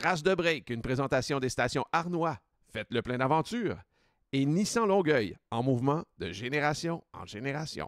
Trace de break, une présentation des stations Arnois. Faites le plein d'aventure. Et Nissan Longueuil, en mouvement de génération en génération.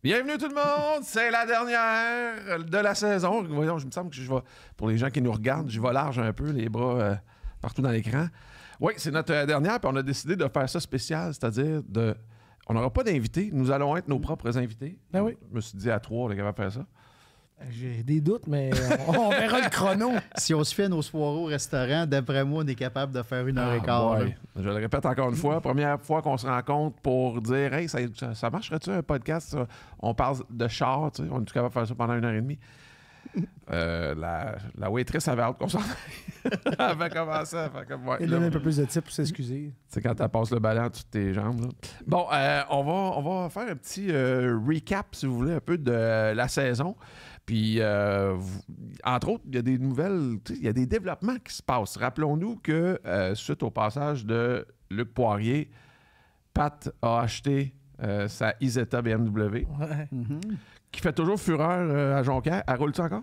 Bienvenue tout le monde, c'est la dernière de la saison. Voyons, je me semble que je vais, pour les gens qui nous regardent, je vais large un peu, les bras partout dans l'écran. Oui, c'est notre dernière, puis on a décidé de faire ça spécial, c'est-à-dire on n'aura pas d'invités, nous allons être nos propres invités. Ben oui. Je me suis dit à 3, on est capable de faire ça. J'ai des doutes, mais on verra le chrono. Si on se fait nos soirées au restaurant, d'après moi, on est capable de faire 1h15. Ouais. Je le répète encore une fois, première fois qu'on se rencontre pour dire « Hey, ça marcherait-tu un podcast? Ça? On parle de char, tu sais, on est capable de faire ça pendant 1h30. » La waitress avait hâte qu'on s'en aille. Elle avait commencé à faire comme moi. Il donne un peu plus de tips pour s'excuser. C'est quand tu passes le ballon en dessous de tes jambes. Là. Bon, on va faire un petit recap, si vous voulez, un peu de la saison. Puis, entre autres, il y a des nouvelles, il y a des développements qui se passent. Rappelons-nous que suite au passage de Luc Poirier, Pat a acheté sa Isetta BMW, qui fait toujours fureur à Jonquière. Elle roule-tu encore?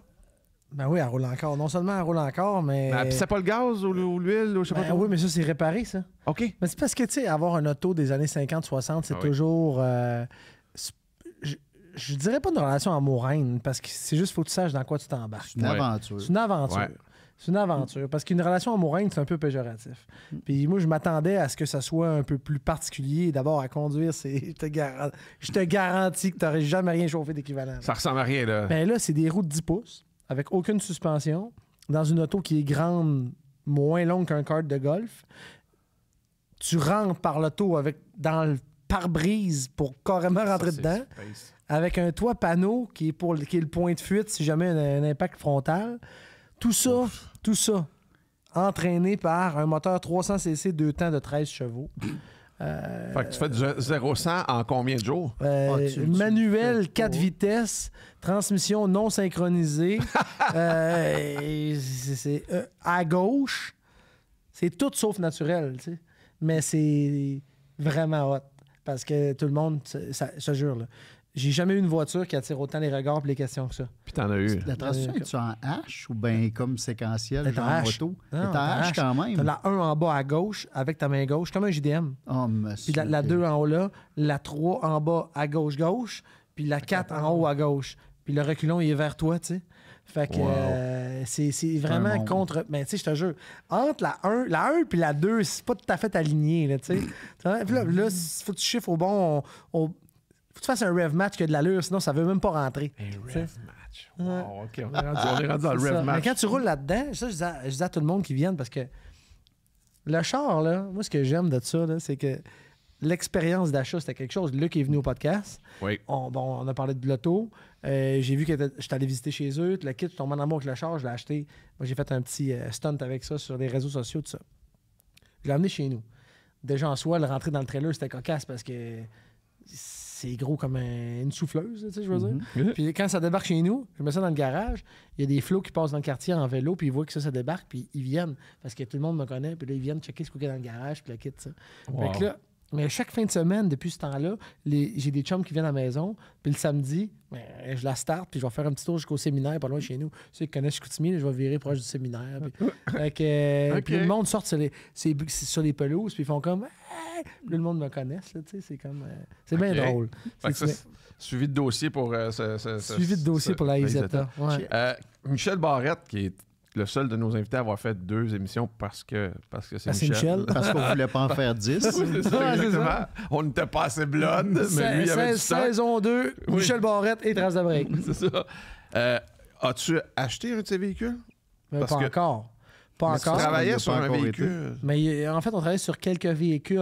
Ben oui, elle roule encore. Non seulement elle roule encore, mais... Puis c'est pas le gaz ou l'huile? Je sais pas trop. Oui, mais ça, c'est réparé, ça. OK. Mais c'est parce que, tu sais, avoir un auto des années 50-60, c'est toujours... je dirais pas une relation amoureuse, parce que c'est juste faut que tu saches dans quoi tu t'embarques. C'est une aventure. C'est une aventure. Ouais. C'est une aventure. Parce qu'une relation amoureuse, c'est un peu péjoratif. Puis moi, je m'attendais à ce que ça soit un peu plus particulier. D'abord, à conduire, je te garantis que tu n'aurais jamais rien chauffé d'équivalent. Ça ressemble à rien, là. Ben là, c'est des roues de 10 pouces, avec aucune suspension, dans une auto qui est grande, moins longue qu'un kart de golf. Tu rentres par l'auto dans le pare-brise pour carrément rentrer dedans. Avec un toit panneau qui est le point de fuite si jamais un impact frontal. Tout ça, entraîné par un moteur 300cc 2 temps de 13 chevaux. Fait que tu fais du 0-100 en combien de jours? Manuel, 4 vitesses, transmission non synchronisée. À gauche, c'est tout sauf naturel, tu sais. Mais c'est vraiment hot. Parce que tout le monde, je te jure, là. J'ai jamais eu une voiture qui attire autant les regards et les questions que ça. Puis t'en as eu. La transmission, es-tu en H ou bien comme séquentielle, genre en moto? T'es en H quand même. T'as la 1 en bas à gauche avec ta main gauche, comme un JDM. Oh, monsieur. Puis la 2 en haut là, la 3 en bas à gauche, puis la 4 en haut à gauche. Puis le reculon, il est vers toi, tu sais. Fait que c'est vraiment contre... Mais tu sais, je te jure, entre la 1 puis la 2, c'est pas tout à fait aligné, là, tu sais. Puis là, faut que tu chiffres au bon... Faut que tu fasses un rev match qui a de l'allure, sinon ça veut même pas rentrer. Un rev match. Wow, OK, on est rendu dans le rev match. Mais quand tu roules là-dedans, ça, je dis à tout le monde qui vienne, parce que le char, là, moi, ce que j'aime de ça, là, c'est que l'expérience d'achat, c'était quelque chose. Luc est venu au podcast. Oui. On a parlé de l'auto. J'ai vu que j'étais allé visiter chez eux. Le kit, je tombais en amour avec le char, je l'ai acheté. Moi, j'ai fait un petit stunt avec ça sur les réseaux sociaux, tout ça. Je l'ai amené chez nous. Déjà, en soi, le rentrer dans le trailer, c'était cocasse parce que c'est gros comme une souffleuse, tu sais, je veux dire. Puis quand ça débarque chez nous, je mets ça dans le garage, il y a des flots qui passent dans le quartier en vélo, puis ils voient que ça débarque, puis ils viennent, parce que tout le monde me connaît, puis là, ils viennent checker ce qu'il y a dans le garage, puis le kit, ça. Wow. Fait que là, mais chaque fin de semaine, depuis ce temps-là, j'ai des chums qui viennent à la maison, puis le samedi, je la starte, puis je vais faire un petit tour jusqu'au séminaire, pas loin de chez nous. Ceux qui connaissent Chicoutimi, je vais virer proche du séminaire. Puis, puis le monde sort sur les pelouses, puis ils font comme... Puis le monde me connaît, là, tu sais, c'est comme... c'est bien drôle. Suivi de dossier pour... suivi de dossier pour la Isetta. Ouais. Michel Barrette, qui est le seul de nos invités à avoir fait 2 émissions parce que c'est c'est Michel. Michel. Parce qu'on ne voulait pas en faire 10. Oui, c'est ça, Ouais, c'est exactement. ça. On n'était pas assez blood, mais lui, il avait du stock. Saison 2, Oui. Michel Barrette et Trace de break. C'est ça. As-tu acheté un de ces véhicules? Mais Parce pas que- encore. Pas Mais tu encore. travaillais il a sur pas un encore véhicule. Mais en fait, on travaille sur quelques véhicules.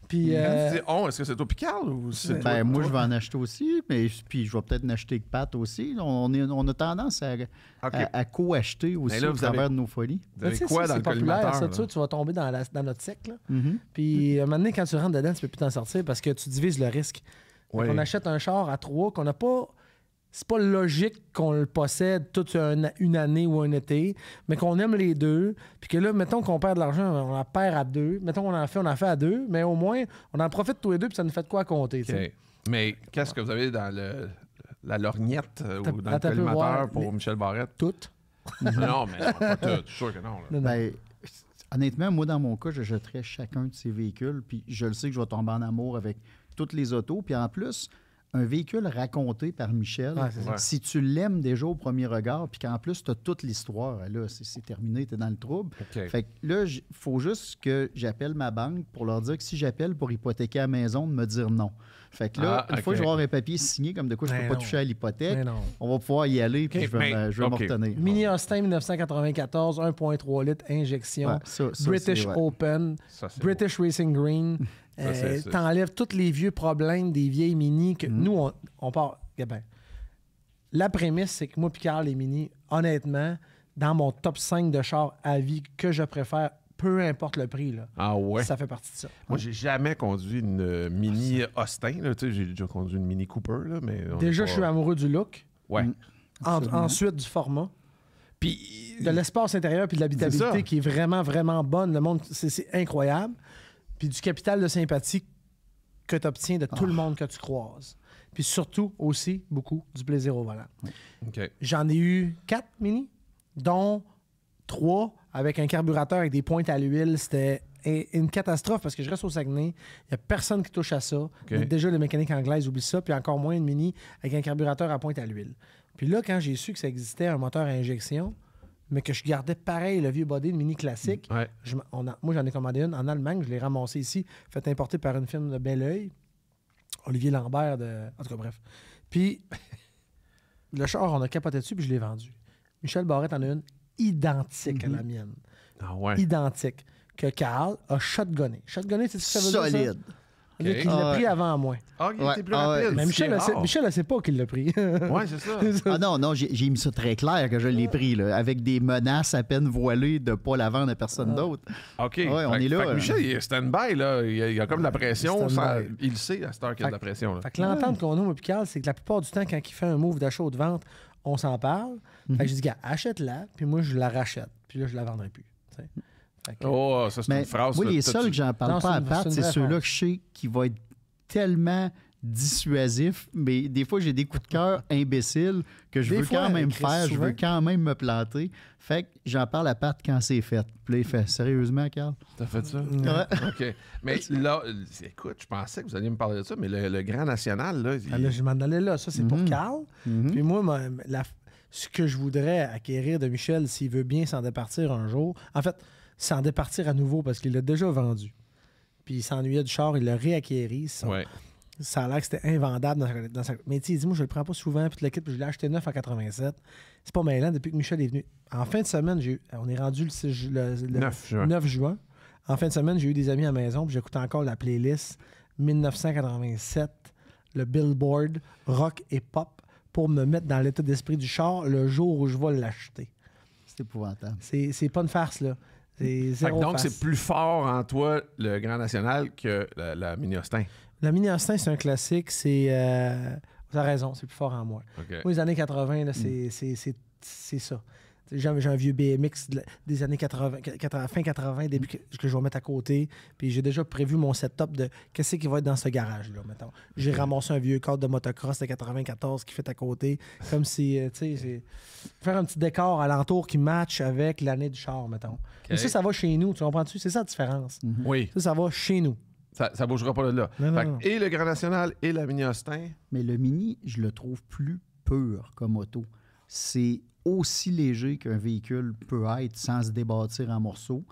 Puis, Quand tu dis on, est-ce que c'est toi puis Carl ou c'est toi? Ben, moi, toi? je vais en acheter aussi, mais puis je vais peut-être en acheter avec Pat aussi. On a tendance OK. à co-acheter aussi là, au vous travers avez- de nos folies. Vous avez tu sais, quoi ça, dans c'est le populaire, collimateur? ça, là? tu vas tomber dans notre cycle. Là. Mhm. Puis, à un moment donné, quand tu rentres dedans, tu peux plus t'en sortir parce que tu divises le risque. Oui. On achète un char à 3 qu'on n'a pas. C'est pas logique qu'on le possède toute une année ou un été, mais qu'on aime les deux. Puis que là, mettons qu'on perd de l'argent, on en perd à 2. Mettons qu'on en fait à 2, mais au moins, on en profite tous les deux, puis ça nous fait de quoi à compter. tu sais. OK. Mais qu'est-ce que vous avez dans la lorgnette ou dans le Attends un peu, collimateur voir. pour Mais- Michel Barrette? Toutes. Non, mais non, pas tout. Je suis sûr que non. là. Non, non. Ben, honnêtement, moi, dans mon cas, je jetterais chacun de ces véhicules, puis je le sais que je vais tomber en amour avec toutes les autos. Puis en plus, un véhicule raconté par Michel, Ouais, c'est ça. Ouais. si tu l'aimes déjà au premier regard, puis qu'en plus, tu as toute l'histoire, là, c'est terminé, tu es dans le trouble. OK. Fait que là, il faut juste que j'appelle ma banque pour leur dire que si j'appelle pour hypothéquer à la maison, de me dire non. Fait que là, Ah, une fois OK. que je vais avoir un papier signé, comme de quoi je ne Ben peux pas non. toucher à l'hypothèque, Mais non. on va pouvoir y aller, puis OK, je vais me OK. retenir. Mini Austin 1994, 1,3 litres, injection. Ouais, ça, British c'est- ouais. Open, Ça, c'est British Racing Green. Ça, c'est- T'enlèves tous les vieux problèmes des vieilles Mini que nous, on part. Eh ben, la prémisse, c'est que moi et Carl, les Mini, honnêtement, dans mon top 5 de chars à vie que je préfère, peu importe le prix, là, Ah ouais? ça fait partie de ça. Moi, j'ai jamais conduit une Mini Austin. Là. Tu sais, j'ai déjà conduit une Mini Cooper, là, mais... on Déjà, est je pas- suis amoureux du look. Ouais. Mm. Absolument. Ensuite, du format. Puis... De l'espace intérieur puis de C'est l'habitabilité ça. qui est vraiment, vraiment bonne. Le monde, c'est incroyable. Puis du capital de sympathie que tu obtiens de tout le monde que tu croises. Puis surtout, aussi, beaucoup, du plaisir au volant. OK. J'en ai eu 4 Mini, dont 3 avec un carburateur avec des pointes à l'huile. C'était une catastrophe parce que je reste au Saguenay. Il n'y a personne qui touche à ça. Déjà, les mécaniques anglaises oublient ça. Puis encore moins une Mini avec un carburateur à pointe à l'huile. Puis là, quand j'ai su que ça existait, un moteur à injection, mais que je gardais pareil le vieux body de Mini classique, Ouais. moi, j'en ai commandé une en Allemagne. Je l'ai ramassé ici, fait importer par une firme de Belleuil. Olivier Lambert de... En tout cas, bref. Puis, le char, on a capoté dessus, puis je l'ai vendu. Michel Barrette en a une identique à la mienne. Ah ouais. Identique. Que Carl a shotgunné. Shotgunné, c'est ce que ça veut dire, ça? Solide. Il l'a pris avant moi. Ah, il Ouais. était plus Ah ouais. rapide. Mais Michel, C'est elle sait, rare. Michel, elle sait pas qu'il l'a pris. Ouais, c'est ça. Ah non, j'ai mis ça très clair que je l'ai pris, là, avec des menaces à peine voilées de ne pas la vendre à personne d'autre. OK. Ouais, on Fait- est là, fait que là. Michel, il est stand-by, là. Il y a comme de la pression. Stand-by. Il le sait à cette heure qu'il y a de la pression. Là. Fait que l'entente qu'on a, moi, puis Carl, c'est que la plupart du temps, quand il fait un move d'achat ou de vente, on s'en parle. Fait que j'ai dit, gars, achète-la, puis moi, je la rachète. Puis là, je la vendrai plus. tu sais. Fait que- Oh, ça, c'est Mais une phrase. moi, là, les tout- seuls que j'en Non, parle c'est pas à une- Pat, c'est une c'est vraie ceux-là phrase. que je sais qui vont être tellement dissuasifs, mais des fois, j'ai des coups de cœur imbéciles que je Des veux fois, quand même Chris, faire, je souvent. veux quand même me planter. Fait que j'en parle à Pat quand c'est fait. Puis là, il fait, sérieusement, Carl? T'as fait ça? Ouais. OK. Mais là, écoute, je pensais que vous alliez me parler de ça, mais le Grand National, là, Ah, là, je m'en allais là. Ça, c'est pour Carl. Puis moi, ce que je voudrais acquérir de Michel, s'il veut bien s'en départir un jour, en fait, s'en départir à nouveau parce qu'il l'a déjà vendu. Puis il s'ennuyait du char, il l'a réacquéri. ouais. Ça a l'air que c'était invendable dans sa... Mais tu sais, il dit, moi, je le prends pas souvent, puis le kit, puis je l'ai acheté neuf en 87. C'est pas mêlant depuis que Michel est venu. En fin de semaine, on est rendu le 9 juin. 9 juin. En fin de semaine, j'ai eu des amis à la maison, puis j'écoute encore la playlist 1987, le Billboard, rock et pop, pour me mettre dans l'état d'esprit du char le jour où je vais l'acheter. C'est épouvantable. C'est pas une farce, là. C'est Fait zéro que donc, farce. c'est plus fort en toi, le Grand National, que la Mini Austin. La Mini Austin, c'est un classique. C'est... T'as raison, c'est plus fort en moi. OK. Moi, les années 80, là, c'est ça. J'ai un vieux BMX des années 80, fin 80, début que je vais mettre à côté. Puis j'ai déjà prévu mon setup de qu'est-ce qui va être dans ce garage-là, mettons. J'ai ramassé un vieux cadre de motocross de 94 qui fait à côté. Comme si, tu sais, faire un petit décor alentour qui match avec l'année du char, mettons. Mais ça va chez nous, tu comprends-tu? C'est ça la différence. Oui, Ça va chez nous. ça bougera pas de là. Non, Fait non, que, et le Grand National et la Mini Austin. Mais le Mini, je le trouve plus pur comme auto. C'est aussi léger qu'un véhicule peut être sans se débâtir en morceaux.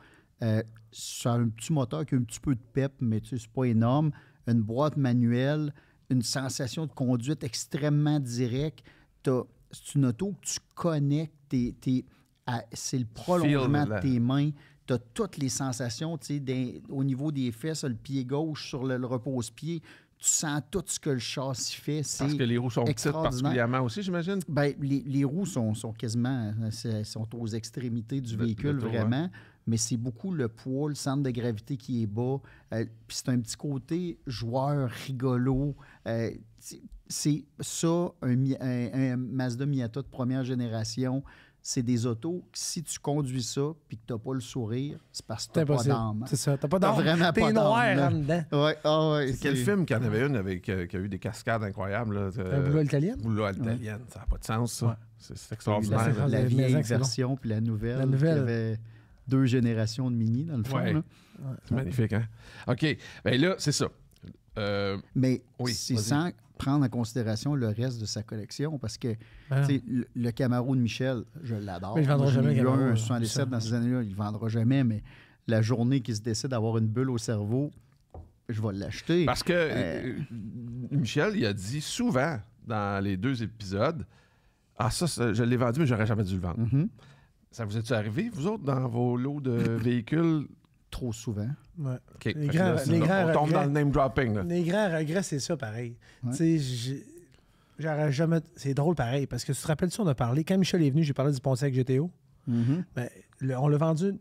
Ça a un petit moteur qui a un petit peu de pep, mais tu sais, c'est pas énorme. Une boîte manuelle, une sensation de conduite extrêmement directe. C'est une auto que tu connectes, c'est le prolongement de tes mains. Tu as toutes les sensations, tu sais, au niveau des fesses, le pied gauche sur le repose-pied. Tu sens tout ce que le châssis fait. Parce que les roues sont petites particulièrement aussi, j'imagine? Bien, les roues sont quasiment sont aux extrémités du véhicule, vraiment. Ouais. Mais c'est beaucoup le poids, le centre de gravité qui est bas. Puis c'est un petit côté joueur, rigolo. C'est ça, un Mazda Miata de première génération. C'est des autos que si tu conduis ça puis que tu n'as pas le sourire, c'est parce que tu n'as pas d'âme. C'est ça, tu n'as pas d'âme. Vraiment t'es pas noir d'âme. en dedans. Ouais, c'est quel film qu'il y en avait une qui a eu des cascades incroyables? Un boulot italienne? Boulot italienne, ça n'a pas de sens, ça. Ouais. C'est extraordinaire. La vieille version puis la nouvelle. La nouvelle. Il y avait 2 générations de Mini, dans le fond. Ouais. C'est magnifique, hein? OK. Bien là, c'est ça. Mais c'est sans prendre en considération le reste de sa collection, parce que le Camaro de Michel, je l'adore. Mais il ne vendra jamais. Il y a un 77 dans ces années-là, il ne vendra jamais, mais la journée qu'il se décide d'avoir une bulle au cerveau, je vais l'acheter. Parce que Michel, il a dit souvent dans les 2 épisodes, « Ah, ça, je l'ai vendu, mais j'aurais jamais dû le vendre. Mm-hmm. » Ça vous est-tu arrivé, vous autres, dans vos lots de véhicules? Trop souvent. Ouais. Okay. On tombe dans le name dropping. Là. Les grands regrets, c'est ça, pareil. Ouais. Tu sais, j'aurais jamais... C'est drôle, pareil, parce que tu te rappelles-tu, on a parlé... Quand Michel est venu, j'ai parlé du Pontiac GTO. Mm-hmm. Ben, on l'a vendu...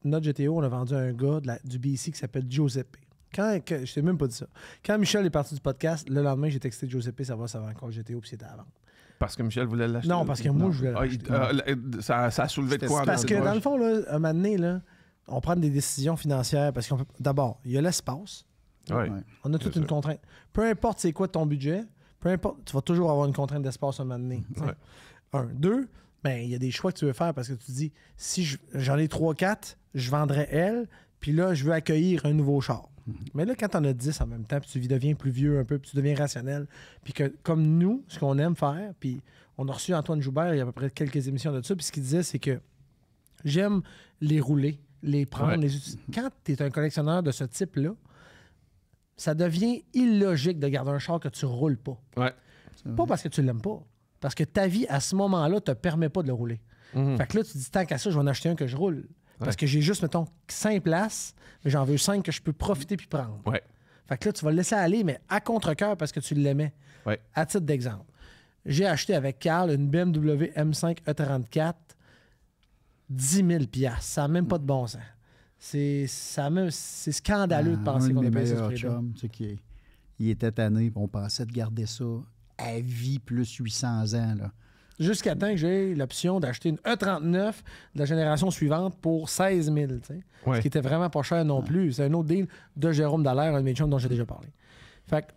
Notre GTO, on l'a vendu à un gars du BC qui s'appelle Giuseppe. Je t'ai même pas dit ça. Quand Michel est parti du podcast, le lendemain, j'ai texté Giuseppe, savoir si ça va encore le GTO, puis c'était à vendre. Parce que Michel voulait l'acheter? Non, parce que moi, je voulais l'acheter. Ça a soulevé de quoi? Parce que, dans le fond, là, un moment donné, là, on prend des décisions financières parce qu'on peut... D'abord, il y a l'espace. Ouais. On a toute une contrainte. Peu importe c'est quoi ton budget, peu importe, tu vas toujours avoir une contrainte d'espace à un moment donné. Ouais. 2, ben, il y a des choix que tu veux faire parce que tu te dis, si j'en ai 3-4, je vendrais elle, puis là, je veux accueillir un nouveau char. Mais là, quand tu en as 10 en même temps, puis tu deviens plus vieux un peu, puis tu deviens rationnel, puis que, comme nous, ce qu'on aime faire, puis on a reçu Antoine Joubert il y a à peu près quelques émissions de ça, puis ce qu'il disait, c'est que j'aime les rouler, les prendre, les utiliser. Quand tu es un collectionneur de ce type-là, ça devient illogique de garder un char que tu roules pas. Ouais. Pas parce que tu l'aimes pas, parce que ta vie, à ce moment-là, te permet pas de le rouler. Fait que là, tu te dis, tant qu'à ça, je vais en acheter un que je roule. Parce que j'ai juste, mettons, 5 places, mais j'en veux 5 que je peux profiter puis prendre. Ouais. Fait que là, tu vas le laisser aller, mais à contre-cœur parce que tu l'aimais. Ouais. À titre d'exemple, j'ai acheté avec Carl une BMW M5 E34, 10 000 $. Ça n'a même pas de bon sens. C'est scandaleux de penser qu'on a payé ce prix-là. Il était tanné, on pensait de garder ça à vie plus 800 ans, là. Jusqu'à temps que j'ai l'option d'acheter une E39 de la génération suivante pour 16 000, ce qui était vraiment pas cher non plus. C'est un autre deal de Jérôme Dallaire, un de mes chums dont j'ai déjà parlé. Fait que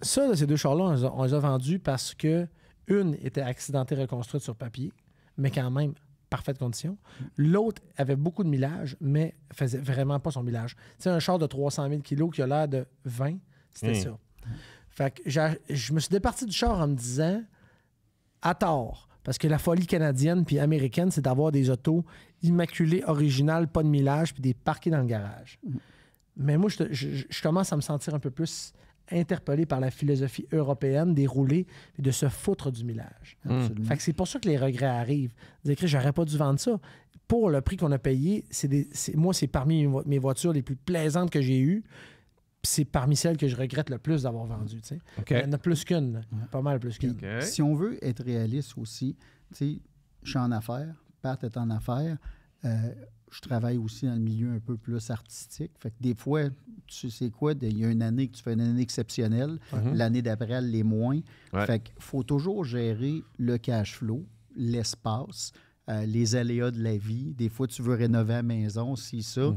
ça, ces 2 chars-là, on les a vendus parce que une était accidentée, reconstruite sur papier, mais quand même parfaite condition. L'autre avait beaucoup de millage, mais faisait vraiment pas son millage. Tu sais, un char de 300 000 kilos qui a l'air de 20, c'était ça. Fait que je me suis départi du char en me disant, à tort, parce que la folie canadienne puis américaine, c'est d'avoir des autos immaculées, originales, pas de millage, puis des parqués dans le garage. Mais moi, je commence à me sentir un peu plus interpellé par la philosophie européenne des roulés et de se foutre du millage. Fait que c'est pour ça que les regrets arrivent. Dire, j'aurais pas dû vendre ça. Pour le prix qu'on a payé, moi, c'est parmi mes voitures les plus plaisantes que j'ai eues. C'est parmi celles que je regrette le plus d'avoir vendues. Il y en a plus qu'une, pas mal plus qu'une. Si on veut être réaliste aussi, je suis en affaires, Pat est en affaires, je travaille aussi dans le milieu un peu plus artistique. Fait que des fois, tu sais quoi, il y a une année que tu fais une année exceptionnelle, l'année d'après, elle l'est moins. Fait qu'il faut toujours gérer le cash flow, l'espace, les aléas de la vie. Des fois, tu veux rénover la maison, si ça.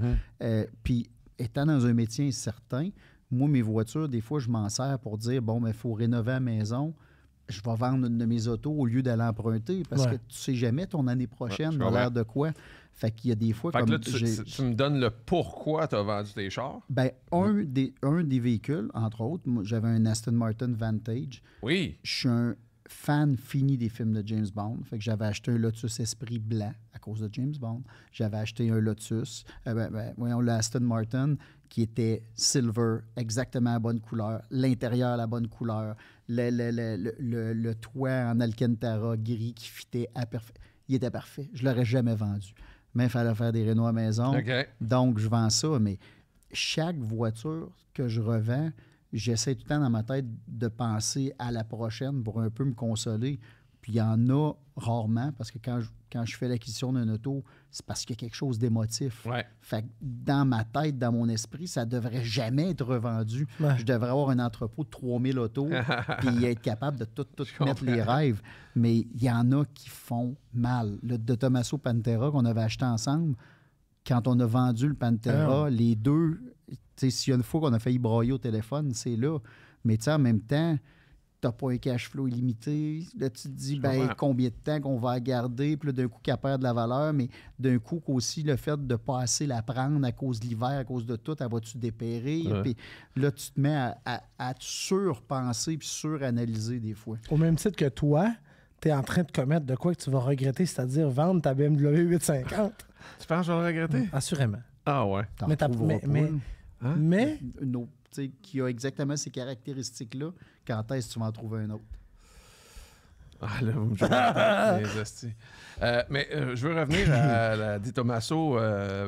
Puis, étant dans un métier incertain, moi, mes voitures, des fois, je m'en sers pour dire, bon, mais il faut rénover la maison. Je vais vendre une de mes autos au lieu d'aller emprunter parce que tu sais jamais ton année prochaine va l'air de quoi. Fait qu'il y a des fois fait comme... que là, tu me donnes le pourquoi tu as vendu tes chars? Ben, un des véhicules, entre autres, moi, j'avais un Aston Martin Vantage. Oui. Je suis un fan fini des films de James Bond. Fait que j'avais acheté un Lotus Esprit blanc à cause de James Bond. J'avais acheté un Lotus, voyons, le Aston Martin, qui était silver, exactement la bonne couleur, l'intérieur la bonne couleur, le toit en Alcantara gris qui fitait à parfait. Il était parfait. Je ne l'aurais jamais vendu. Mais il fallait faire des rénaux à maison. OK. Donc, je vends ça. Mais chaque voiture que je revends, j'essaie tout le temps dans ma tête de penser à la prochaine pour un peu me consoler. Puis il y en a rarement, parce que quand je fais l'acquisition d'un auto, c'est parce qu'il y a quelque chose d'émotif. Ouais. Fait que dans ma tête, dans mon esprit, ça ne devrait jamais être revendu. Ouais. Je devrais avoir un entrepôt de 3000 autos puis être capable de tout mettre les comprends. rêves. Mais il y en a qui font mal. Le de Tommaso Pantera qu'on avait acheté ensemble, quand on a vendu le Pantera, les deux, tu sais, s'il y a une fois qu'on a failli broyer au téléphone, c'est là. Mais tu sais, en même temps, t'as pas un cash flow illimité. Là, tu te dis, ben, combien de temps qu'on va la garder? Puis là, d'un coup, qu'elle perd de la valeur, mais d'un coup, aussi, le fait de ne pas assez la prendre à cause de l'hiver, à cause de tout, elle va-tu dépérir? Ouais. Puis là, tu te mets à surpenser puis suranalyser des fois. Au même titre que toi, tu es en train de commettre de quoi que tu vas regretter, c'est-à-dire vendre ta BMW 850. Tu penses que je vais le regretter? Assurément. Ah ouais. T'en Mais retrouveras pas, là. Hein? Mais Une autre, tu sais, qui a exactement ces caractéristiques-là. Quand est-ce que tu vas en trouver un autre? Ah là, vous me jouez dans les hosties. Je veux revenir à la Di Tommaso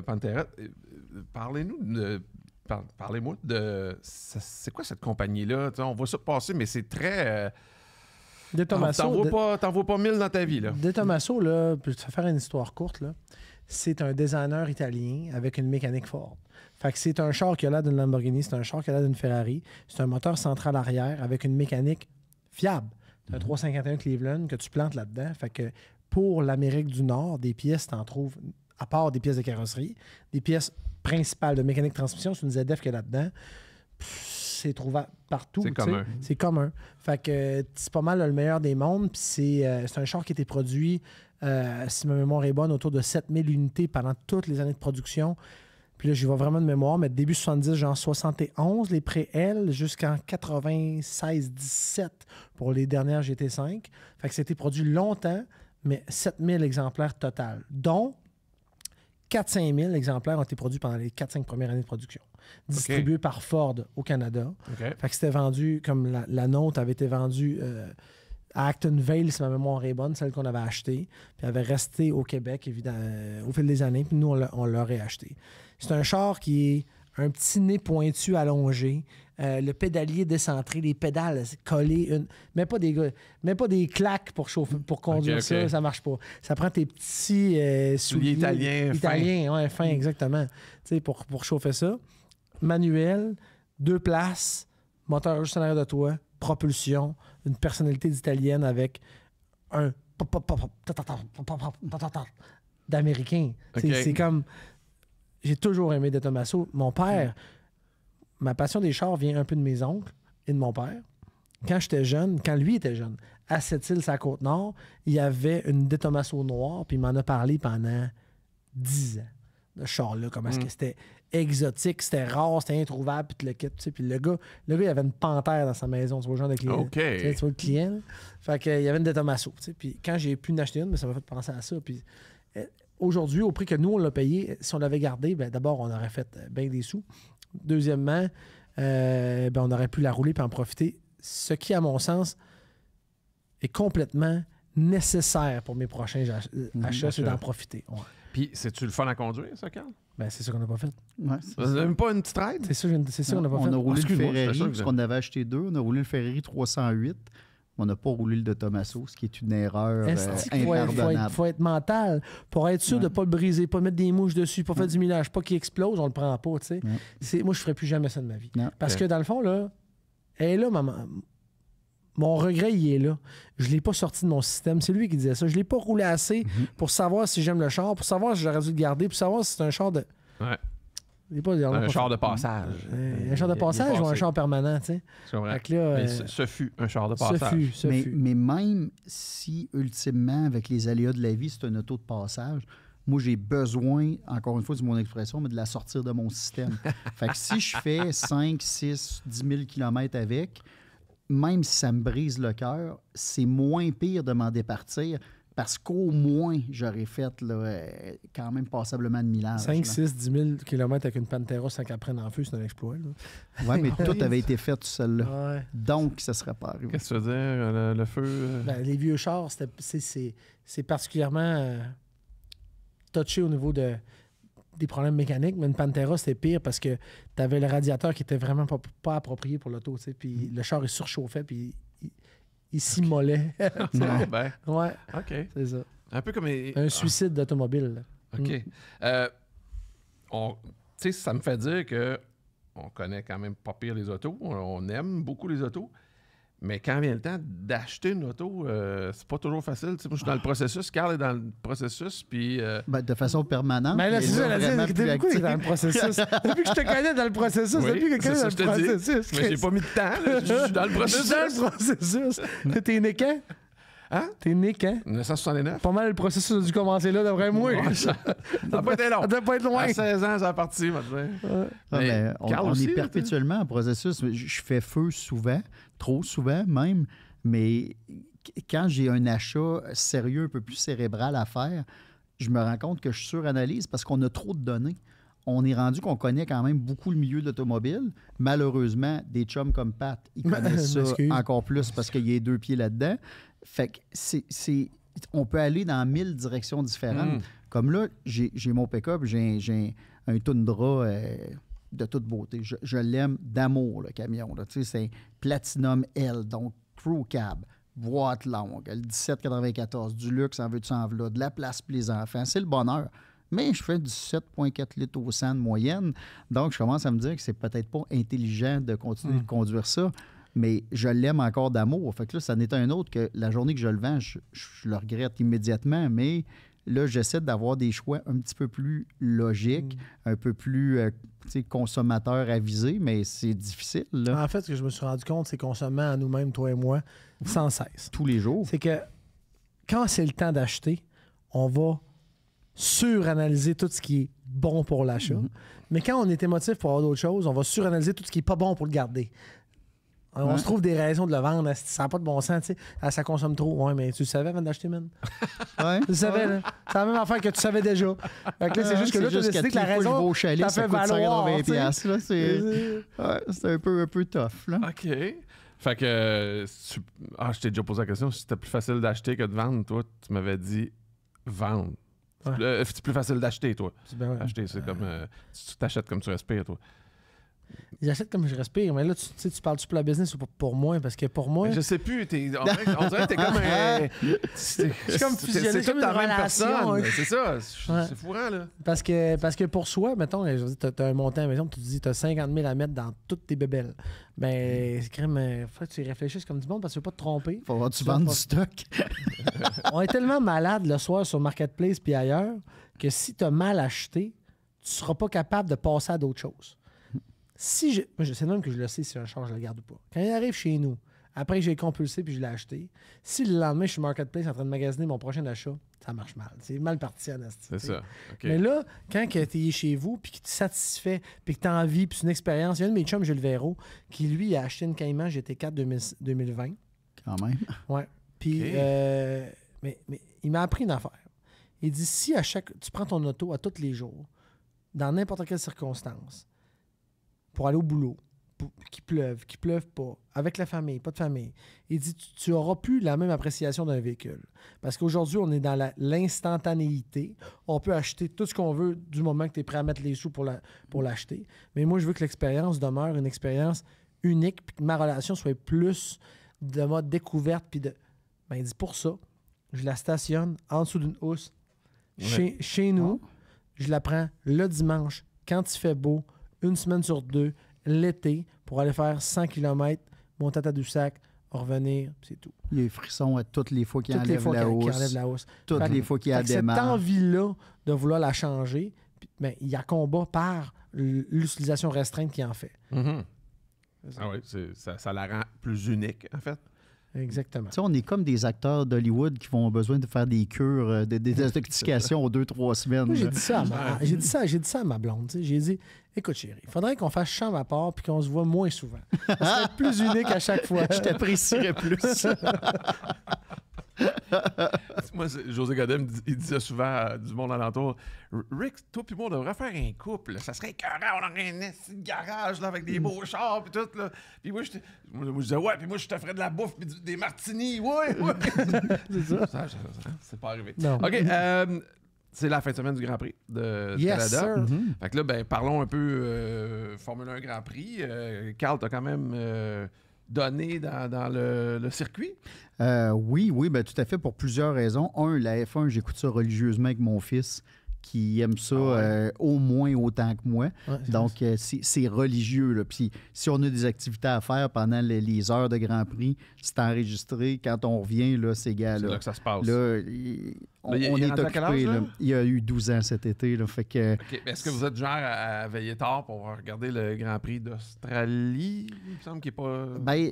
Pantera. Parlez-nous de... Parlez-moi de... C'est quoi cette compagnie-là? T'sais, on voit ça passer, mais c'est très... De Tommaso, T'en vois pas 1000 dans ta vie, là. De Tommaso, là, pour te faire une histoire courte, là, c'est un designer italien avec une mécanique Ford. Fait que c'est un char qui a l'air d'une Lamborghini, c'est un char qui a l'air d'une Ferrari, c'est un moteur central arrière avec une mécanique fiable. C'est un 351 Cleveland que tu plantes là-dedans. Fait que pour l'Amérique du Nord, des pièces, t'en trouves, à part des pièces de carrosserie, des pièces principales de mécanique transmission, c'est une ZF qu'il y a là-dedans. C'est trouvable partout. C'est commun. C'est commun. Fait que c'est pas mal le meilleur des mondes. Puis c'est un char qui a été produit, si ma mémoire est bonne, autour de 7000 unités pendant toutes les années de production. Puis là, j'y vais vraiment de mémoire, mais début 70, genre 71, les pré-L, jusqu'en 96-17 pour les dernières GT5. Fait que c'était produit longtemps, mais 7000 exemplaires total, dont 4-5 000 exemplaires ont été produits pendant les 4-5 premières années de production, distribués par Ford au Canada. OK. Fait que c'était vendu, comme la nôtre avait été vendue à Acton Vale, si ma mémoire est bonne, celle qu'on avait achetée, puis elle avait resté au Québec, évidemment, au fil des années, puis nous, on l'a réacheté. C'est un char qui est un petit nez pointu allongé, le pédalier décentré, les pédales collées, mais pas des claques pour chauffer, pour conduire ça, ça marche pas. Ça prend tes petits souliers italiens, fins, exactement, tu sais, pour chauffer ça. Manuel, 2 places, moteur juste en arrière de toi, propulsion, une personnalité d'italienne avec un d'américain. C'est comme... J'ai toujours aimé De Tommaso. Mon père, ma passion des chars vient un peu de mes oncles et de mon père. Quand j'étais jeune, quand lui était jeune, à Sept-Îles, à Côte-Nord, il y avait une De Tommaso noire, puis il m'en a parlé pendant 10 ans. Le char-là, comment est-ce que c'était exotique, c'était rare, c'était introuvable, puis tu le quittes. Puis le gars, il avait une panthère dans sa maison, tu vois, le genre de client. OK. Tu vois le client, là. Fait qu'il y avait une De Tommaso. Puis quand j'ai pu en acheter une, ça m'a fait penser à ça. Puis aujourd'hui, au prix que nous, on l'a payé, si on l'avait gardé, ben, d'abord, on aurait fait bien des sous. Deuxièmement, ben, on aurait pu la rouler et en profiter. Ce qui, à mon sens, est complètement nécessaire pour mes prochains achats, c'est d'en profiter. Ouais. Puis, c'est-tu le fun à conduire, ça, Carl? Ben, c'est ça qu'on n'a pas fait. Ouais, Vous n'avez même pas une petite ride? C'est ça qu'on n'a pas on fait. a roulé le Excuse-moi, Ferrari, c'est ça que parce qu'on avait acheté 2. On a roulé le Ferrari 308. On n'a pas roulé le de Tommaso, ce qui est une erreur impardonnable. Faut être mental pour être sûr de ne pas le briser, pas mettre des mouches dessus, pas faire du millage, pas qu'il explose, on le prend pas. Tu sais. Moi, je ne ferais plus jamais ça de ma vie. Non. Parce que dans le fond, là, elle est là, maman. Mon regret, il est là. Je ne l'ai pas sorti de mon système. C'est lui qui disait ça. Je ne l'ai pas roulé assez pour savoir si j'aime le char, pour savoir si j'aurais dû le garder, pour savoir si c'est un char de... Ouais. Un char de passage. Un char de passage ou un char permanent, tu sais. C'est vrai. Fait que là, Mais ce fut un char de passage. Mais même si, ultimement, avec les aléas de la vie, c'est une auto de passage, moi, j'ai besoin, encore une fois, c'est mon expression, mais de la sortir de mon système. Fait que si je fais 5, 6, 10 000 km avec, même si ça me brise le cœur, c'est moins pire de m'en départir parce qu'au moins, j'aurais fait là, quand même passablement de millage. 5, 6, 10 000 km avec une Pantera sans qu'elle prenne en feu, c'est un exploit. Oui, mais tout avait été fait tout seul là. Ouais. Donc, ça ne serait pas arrivé. Qu'est-ce que tu veux dire, le feu? Ben, les vieux chars, c'est particulièrement touché au niveau des problèmes mécaniques, mais une Pantera, c'était pire parce que tu avais le radiateur qui était vraiment pas approprié pour l'auto, tu sais, puis le char, il surchauffait, puis il s'immolait. Ah, ben, Ouais, OK. c'est ça. Un peu comme... Un suicide d'automobile. Là. OK. Tu sais, ça me fait dire que on connaît quand même pas pire les autos. On aime beaucoup les autos. Mais quand vient le temps d'acheter une auto, c'est pas toujours facile. Tu sais, moi, je suis dans le processus. Carl est dans le processus. Puis. Ben, de façon permanente. Mais là, c'est ça, vraiment depuis plus que actif. dans le processus. Depuis que je te connais dans le processus, Oui, depuis que je te connais c'est dans ça le que je te dis. processus. Mais j'ai pas mis de temps. Là. Je suis dans le Je processus. suis dans le processus. T'es né quand? Hein? T'es né quand? 1969. Pas mal le processus a dû commencer là, d'après moi. Ouais, ça n'a pas été long. Ça doit pas être loin. À 16 ans, ça a parti, maintenant. Ah, mais on Carl on aussi, est là, perpétuellement en processus. Je fais feu souvent, trop souvent même, mais quand j'ai un achat sérieux, un peu plus cérébral à faire, je me rends compte que je suranalyse parce qu'on a trop de données. On est rendu qu'on connaît quand même beaucoup le milieu de l'automobile. Malheureusement, des chums comme Pat, ils connaissent ça M'excuse. encore plus parce qu'il y a 2 pieds là-dedans. Fait que on peut aller dans 1000 directions différentes. Comme là, j'ai mon pick-up, j'ai un Tundra de toute beauté. Je l'aime d'amour, le camion. Là. Tu sais, c'est Platinum L, donc crew cab, boîte longue, le 1794, du luxe en veux-tu en v'là, de la place pour les enfants. C'est le bonheur. Mais je fais du 7,4 litres au 100 de moyenne. Donc, je commence à me dire que c'est peut-être pas intelligent de continuer de conduire ça. Mais je l'aime encore d'amour. Fait que là, ça n'est un autre que la journée que je le vends, je le regrette immédiatement. Mais là, j'essaie d'avoir des choix un petit peu plus logiques, un peu plus consommateurs avisés, mais c'est difficile. Là, En fait, ce que je me suis rendu compte, c'est qu'on se ment à nous-mêmes, toi et moi, sans cesse. tous les jours. C'est que quand c'est le temps d'acheter, on va suranalyser tout ce qui est bon pour l'achat. Mais quand on est émotif pour avoir d'autres choses, on va suranalyser tout ce qui n'est pas bon pour le garder. On se trouve des raisons de le vendre. Ça n'a pas de bon sens, tu sais. Ah, ça consomme trop. Ouais, mais tu le savais avant d'acheter, man. Ouais. Tu le savais, là. C'est la même affaire que tu savais déjà. Fait que là, c'est juste que là, tu as décidé que la raison, au chalet, ça ça fait coûte valoir, 180 tu sais. piastres, là. C'est un peu tough, là. OK. Fait que... je t'ai déjà posé la question. Si c'était plus facile d'acheter que de vendre, toi, tu m'avais dit vendre. Ouais. C'est plus facile d'acheter, toi. Ben ouais. Acheter, c'est comme... tu t'achètes comme tu respires, toi. J'achète comme je respire, mais là, tu sais, tu parles-tu pour la business ou pour moi? Parce que pour moi, Je sais plus. On dirait que t'es comme un... C'est comme fusionné, c'est comme toute la une même relation, personne. ouais. C'est ça. Ouais. C'est fourrant, là. parce que pour soi, mettons, je veux dire, t'as un montant à la maison, tu te dis, t'as 50 000 à mettre dans toutes tes bébelles. Ben, c'est quand même, faut que tu réfléchisses comme du monde parce que tu veux pas te tromper. Faut avoir tu Tu vas vends pas- du stock. On est tellement malade le soir sur Marketplace puis ailleurs que si tu as mal acheté, tu seras pas capable de passer à d'autres choses. Moi, je sais même que je le sais si un char, je le garde ou pas. Quand il arrive chez nous, après que j'ai compulsé puis je l'ai acheté, si le lendemain, je suis Marketplace en train de magasiner mon prochain achat, ça marche mal. C'est mal parti, en esti, C'est tu sais. ça. OK. Mais là, quand tu es chez vous, puis que tu es satisfait, puis que tu as envie, puis c'est une expérience, il y a un de mes chums, Jules Véro, qui lui a acheté une Cayman GT4 2020. Quand même. Ouais. Puis, OK. mais il m'a appris une affaire. Il dit si tu prends ton auto à tous les jours, dans n'importe quelle circonstance, pour aller au boulot, qu'il pleuve pas, avec la famille, pas de famille, il dit tu n'auras plus la même appréciation d'un véhicule. Parce qu'aujourd'hui, on est dans l'instantanéité. On peut acheter tout ce qu'on veut du moment que tu es prêt à mettre les sous pour l'acheter. Mais moi, je veux que l'expérience demeure une expérience unique, puis que ma relation soit plus de mode découverte, puis de. Ben, il dit pour ça, je la stationne en dessous d'une housse chez nous. Je la prends le dimanche, quand il fait beau, une semaine sur 2, l'été, pour aller faire 100 km, monter à Tadoussac, revenir, c'est tout. Il y a les frissons à toutes les fois qu'il Toutes les enlève fois la qu'il housse. enlève la housse. Toutes Fait que- les fois qu'il fait a que cette démarre. envie-là de vouloir la changer, ben, il y a combat par l'utilisation restreinte qu'il en fait. Mhm. Ah oui, ça la rend plus unique, en fait. Exactement. Tu sais, on est comme des acteurs d'Hollywood qui vont avoir besoin de faire des cures, des désintoxications aux 2-3 semaines. Moi, j'ai là. dit ça à ma blonde. Tu sais. J'ai dit, écoute chérie, il faudrait qu'on fasse chambre à part puis qu'on se voit moins souvent. Ça serait plus unique à chaque fois. Je t'apprécierais plus. Moi, José Godet, il disait souvent à du monde alentour, Rick, toi puis moi, on devrait faire un couple. Ça serait écœurant, on aurait un petit garage là, avec des beaux chars puis tout. Là. Puis moi, je disais, ouais, puis moi, je te ferais de la bouffe puis des martinis. Ouais. C'est ça. C'est pas arrivé. Non. OK, c'est la fin de semaine du Grand Prix de Yes, Canada. sir. Fait que là, ben, parlons un peu Formule 1 Grand Prix. Carl, t'as quand même donné dans le circuit. Oui, ben, tout à fait, pour plusieurs raisons. Un, la F1, j'écoute ça religieusement avec mon fils qui aime ça au moins autant que moi. Ouais, Donc, c'est religieux. Là. Puis, si on a des activités à faire pendant les heures de Grand Prix, c'est enregistré. Quand on revient, là, ces C'est gars-là. là que ça se passe. Là, on il est est rendu à quel âge, occupé. là? Là. Il a eu 12 ans cet été. Là, fait que, OK. Est-ce que vous êtes du genre à veiller tard pour regarder le Grand Prix d'Australie? Il me semble qu'il n'est pas... ben,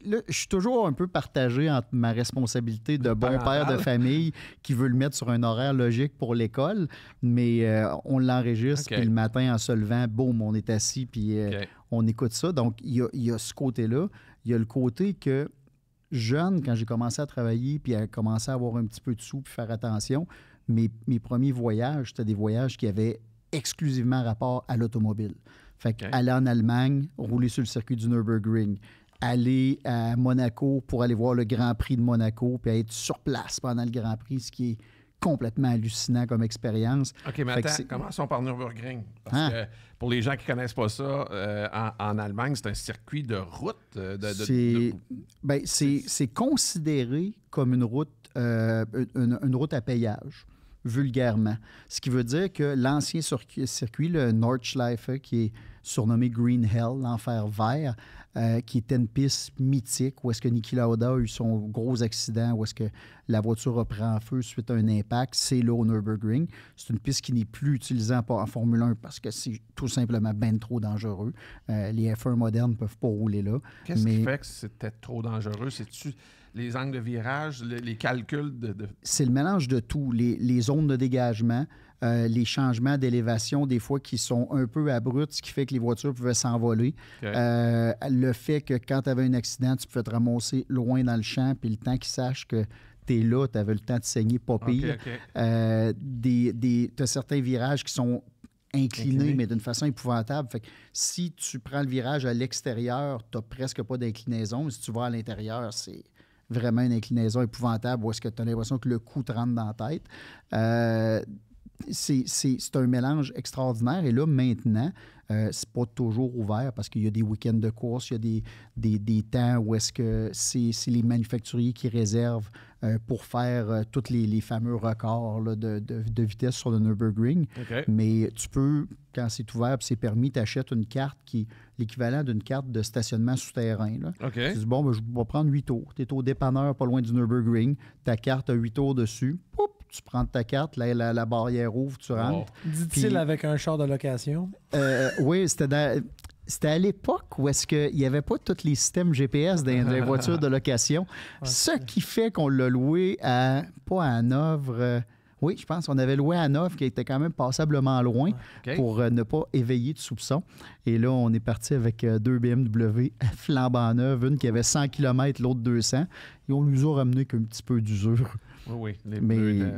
là, je suis toujours un peu partagé entre ma responsabilité de bon père de famille qui veut le mettre sur un horaire logique pour l'école, mais on l'enregistre, OK. puis le matin, en se levant, boum, on est assis, puis OK. on écoute ça. Donc, il y a ce côté-là. Il y a le côté que, jeune, quand j'ai commencé à travailler, puis à commencer à avoir un petit peu de sous, puis faire attention, mes premiers voyages, c'était des voyages qui avaient exclusivement rapport à l'automobile. Fait que OK. aller en Allemagne, rouler sur le circuit du Nürburgring, aller à Monaco pour aller voir le Grand Prix de Monaco, puis être sur place pendant le Grand Prix, ce qui est complètement hallucinant comme expérience. OK, mais Fait que attends, c'est- commençons par Nürburgring. Parce Ah. que pour les gens qui ne connaissent pas ça, en Allemagne, c'est un circuit de route. C'est considéré comme une route à péage, vulgairement. Ce qui veut dire que l'ancien circuit, le Nordschleife, qui est surnommé Green Hell, l'enfer vert, qui était une piste mythique où est-ce que Niki Lauda a eu son gros accident, où est-ce que la voiture a pris en feu suite à un impact, c'est là au Nürburgring. C'est une piste qui n'est plus utilisée en Formule 1 parce que c'est tout simplement bien trop dangereux. Les F1 modernes ne peuvent pas rouler là. Qu'est-ce mais qui fait que c'était trop dangereux? C'est-tu les angles de virage, les calculs de... c'est le mélange de tout. Les zones de dégagement, les changements d'élévation, des fois qui sont un peu abrupts, ce qui fait que les voitures pouvaient s'envoler. OK. Le fait que quand tu avais un accident, tu pouvais te ramasser loin dans le champ, puis le temps qu'ils sachent que tu es là, tu avais le temps de saigner pas pire. OK. Tu as certains virages qui sont inclinés, Inclinés. mais d'une façon épouvantable. Fait que si tu prends le virage à l'extérieur, tu n'as presque pas d'inclinaison. Si tu vas à l'intérieur, c'est vraiment une inclinaison épouvantable où est-ce que tu as l'impression que le coup te rentre dans la tête. C'est un mélange extraordinaire. Et là, maintenant, c'est pas toujours ouvert parce qu'il y a des week-ends de course, il y a des temps où est-ce que c'est les manufacturiers qui réservent pour faire tous les fameux records là, de vitesse sur le Nürburgring. OK. Mais tu peux, quand c'est ouvert et c'est permis, tu achètes une carte qui est l'équivalent d'une carte de stationnement souterrain. Là. OK. Tu dis, bon, ben, je vais prendre 8 tours. Tu es au dépanneur pas loin du Nürburgring. Ta carte a 8 tours dessus. Poup, tu prends ta carte, la barrière ouvre, tu rentres. Dit-il Puis- avec un char de location. Oui, c'était à l'époque où est-ce qu'il n'y avait pas tous les systèmes GPS dans les voitures de location. Ce qui fait qu'on l'a loué pas à Hanovre. Oui, je pense qu'on avait loué à Hanovre qui était quand même passablement loin OK. pour ne pas éveiller de soupçons. Et là, on est parti avec deux BMW flambant neuves, une qui avait 100 km, l'autre 200. Et on nous a ramené qu'un petit peu d'usure. Oui. Les Mais pneus,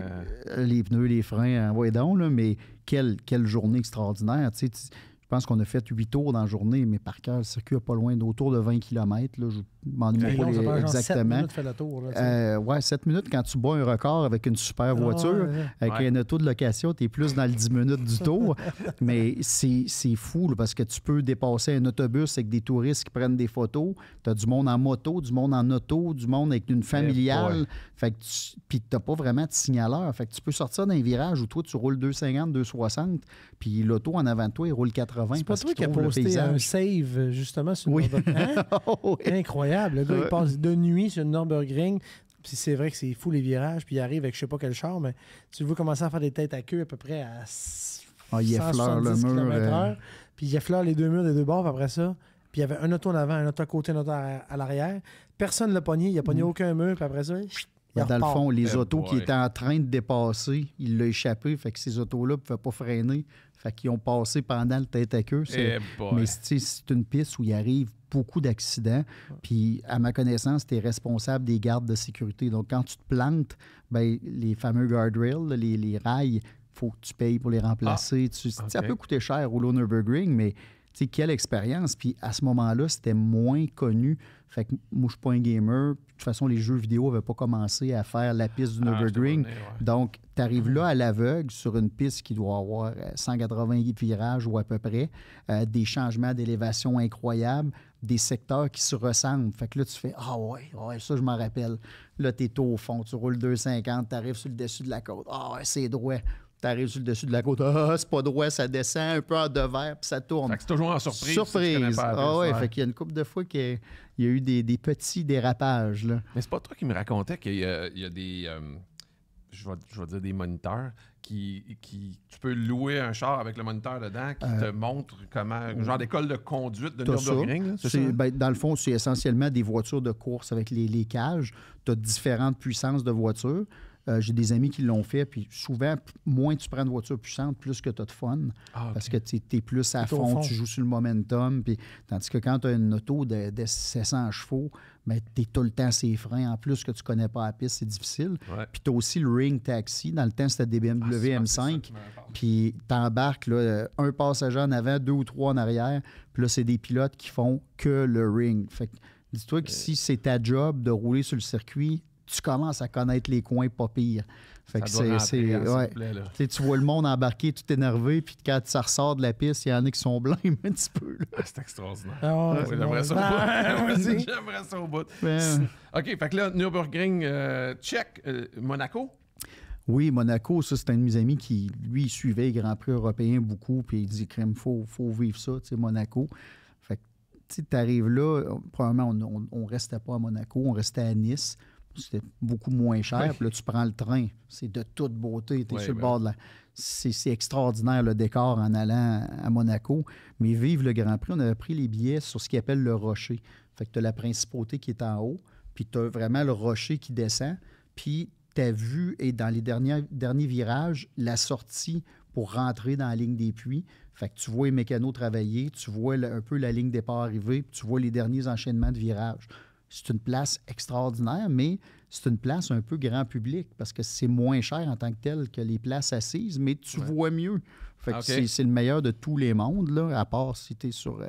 les pneus, les freins, ouais donc, là, mais quelle journée extraordinaire. Tu sais, je pense qu'on a fait 8 tours dans la journée, mais par cœur, le circuit n'a pas loin d'autour de 20 km. Là, je m'en demande Hey, pas non, ça prend genre 7 exactement. minutes de faire le tour. Là, tu sais. Ouais, 7 minutes quand tu bats un record avec une super voiture, Ah, ouais. avec Ouais. un auto de location, tu es plus dans le 10 minutes du tour. Mais c'est fou là, parce que tu peux dépasser un autobus avec des touristes qui prennent des photos. Tu as du monde en moto, du monde en auto, du monde avec une familiale. Fait que puis tu n'as pas vraiment de signaleur. Fait que tu peux sortir d'un virage où toi, tu roules 250, 260, puis l'auto en avant de toi, il roule 80. C'est pas parce toi qu'il qui a trouve le posté un paysage. save, justement, sur Oui. le Nürburgring. Hein? Oh, oui. Incroyable. Le gars, Ouais. il passe de nuit sur le Nürburgring. Puis c'est vrai que c'est fou les virages. Puis il arrive avec je sais pas quel char, mais tu le vois commencer à faire des têtes à queue à peu près à Ah, il effleure le 170 mur, km/h. Puis il effleure les deux murs des deux bords. Puis après ça, puis il y avait un auto en avant, un auto à côté, un auto à l'arrière. Personne ne l'a pogné, il n'a pogné aucun mur, puis après ça, il Dans le repart. fond, les Eh autos qui boy. étaient en train de dépasser, il l'a échappé, fait que ces autos-là ne pouvaient pas freiner, fait qu'ils ont passé pendant le tête à queue. Eh boy. Mais c'est une piste où il arrive beaucoup d'accidents, puis à ma connaissance, tu es responsable des gardes de sécurité. Donc, quand tu te plantes, ben, les fameux guardrails, là, les rails, il faut que tu payes pour les remplacer. Ça OK. peut coûter cher au Nürburgring, mais tu sais, quelle expérience. Puis à ce moment-là, c'était moins connu. Fait que moi, je suis pas un gamer. De toute façon, les jeux vidéo n'avaient pas commencé à faire la piste du Nürburgring. Donc, tu arrives là à l'aveugle sur une piste qui doit avoir 180 virages ou à peu près, des changements d'élévation incroyables, des secteurs qui se ressemblent. Fait que là, tu fais « Ah ouais, ça, je m'en rappelle. » Là, tu es au fond, tu roules 250, tu arrives sur le dessus de la côte. « Ah ouais, c'est droit. » Tu arrives sur le dessus de la côte. « Ah, c'est pas droit, ça descend un peu en devers, puis ça tourne. » Fait que c'est toujours en surprise. si tu Surprise. connais pas la piste, Ah ouais, ouais. fait qu'il y a une couple de fois qu'il y a eu des petits dérapages, là. Mais c'est pas toi qui me racontais qu'il y a des... je vais dire des moniteurs qui... Tu peux louer un char avec le moniteur dedans qui te montre comment... Genre d'école de conduite de T'as ça. Nürburgring, là, c'est ça? Ben, dans le fond, c'est essentiellement des voitures de course avec les cages. Tu as différentes puissances de voitures. J'ai des amis qui l'ont fait, puis souvent, moins tu prends de voiture puissante, plus que tu as de fun. Ah, ok. Parce que tu es plus à T'es au fond, fond. tu joues sur le momentum. Puis, tandis que quand tu as une auto de 700 chevaux, ben, tu es tout le temps ses freins. En plus que tu connais pas la piste, c'est difficile. Ouais. Puis tu as aussi le Ring Taxi. Dans le temps, c'était des BMW Ah, c'est ça M5. qui me parle. Puis t'embarques là, un passager en avant, 2 ou 3 en arrière. Puis là, c'est des pilotes qui font que le ring. Fait que dis-toi que si c'est ta job de rouler sur le circuit, tu commences à connaître les coins pas pire. Fait que Ça doit rentrer, hein, s'il ouais. vous plaît, là. Tu sais, tu vois le monde embarqué tout énervé, puis quand ça ressort de la piste, il y en a qui sont blêmes un petit peu. Là. Ah, c'est extraordinaire. Ah, Ouais, c'est j'aimerais bon. ça au Ah, bout. vas-y. J'aimerais ça au bout. Ben, OK, fait que là, Nürburgring, check. Monaco? oui, Monaco, ça, c'est un de mes amis qui, lui, il suivait les Grands Prix européens beaucoup, puis il dit, crème, faut vivre ça, tu sais, Monaco. Fait que, tu sais, t'arrives là, probablement, on restait pas à Monaco, on restait à Nice. C'était beaucoup moins cher. Oui. Puis là, tu prends le train. C'est de toute beauté. Tu es Oui, sur le ben. bord de la... C'est extraordinaire, le décor en allant à Monaco. Mais vive le Grand Prix, on avait pris les billets sur ce qu'ils appelle le rocher. Fait que tu as la principauté qui est en haut, puis tu as vraiment le rocher qui descend. Puis ta vue est dans les derniers virages, la sortie pour rentrer dans la ligne des puits. Fait que tu vois les mécanos travailler, tu vois un peu la ligne départ arriver, puis tu vois les derniers enchaînements de virages. C'est une place extraordinaire, mais c'est une place un peu grand public parce que c'est moins cher en tant que tel que les places assises, mais tu vois mieux. Fait que OK. c'est le meilleur de tous les mondes, là, à part si tu es sur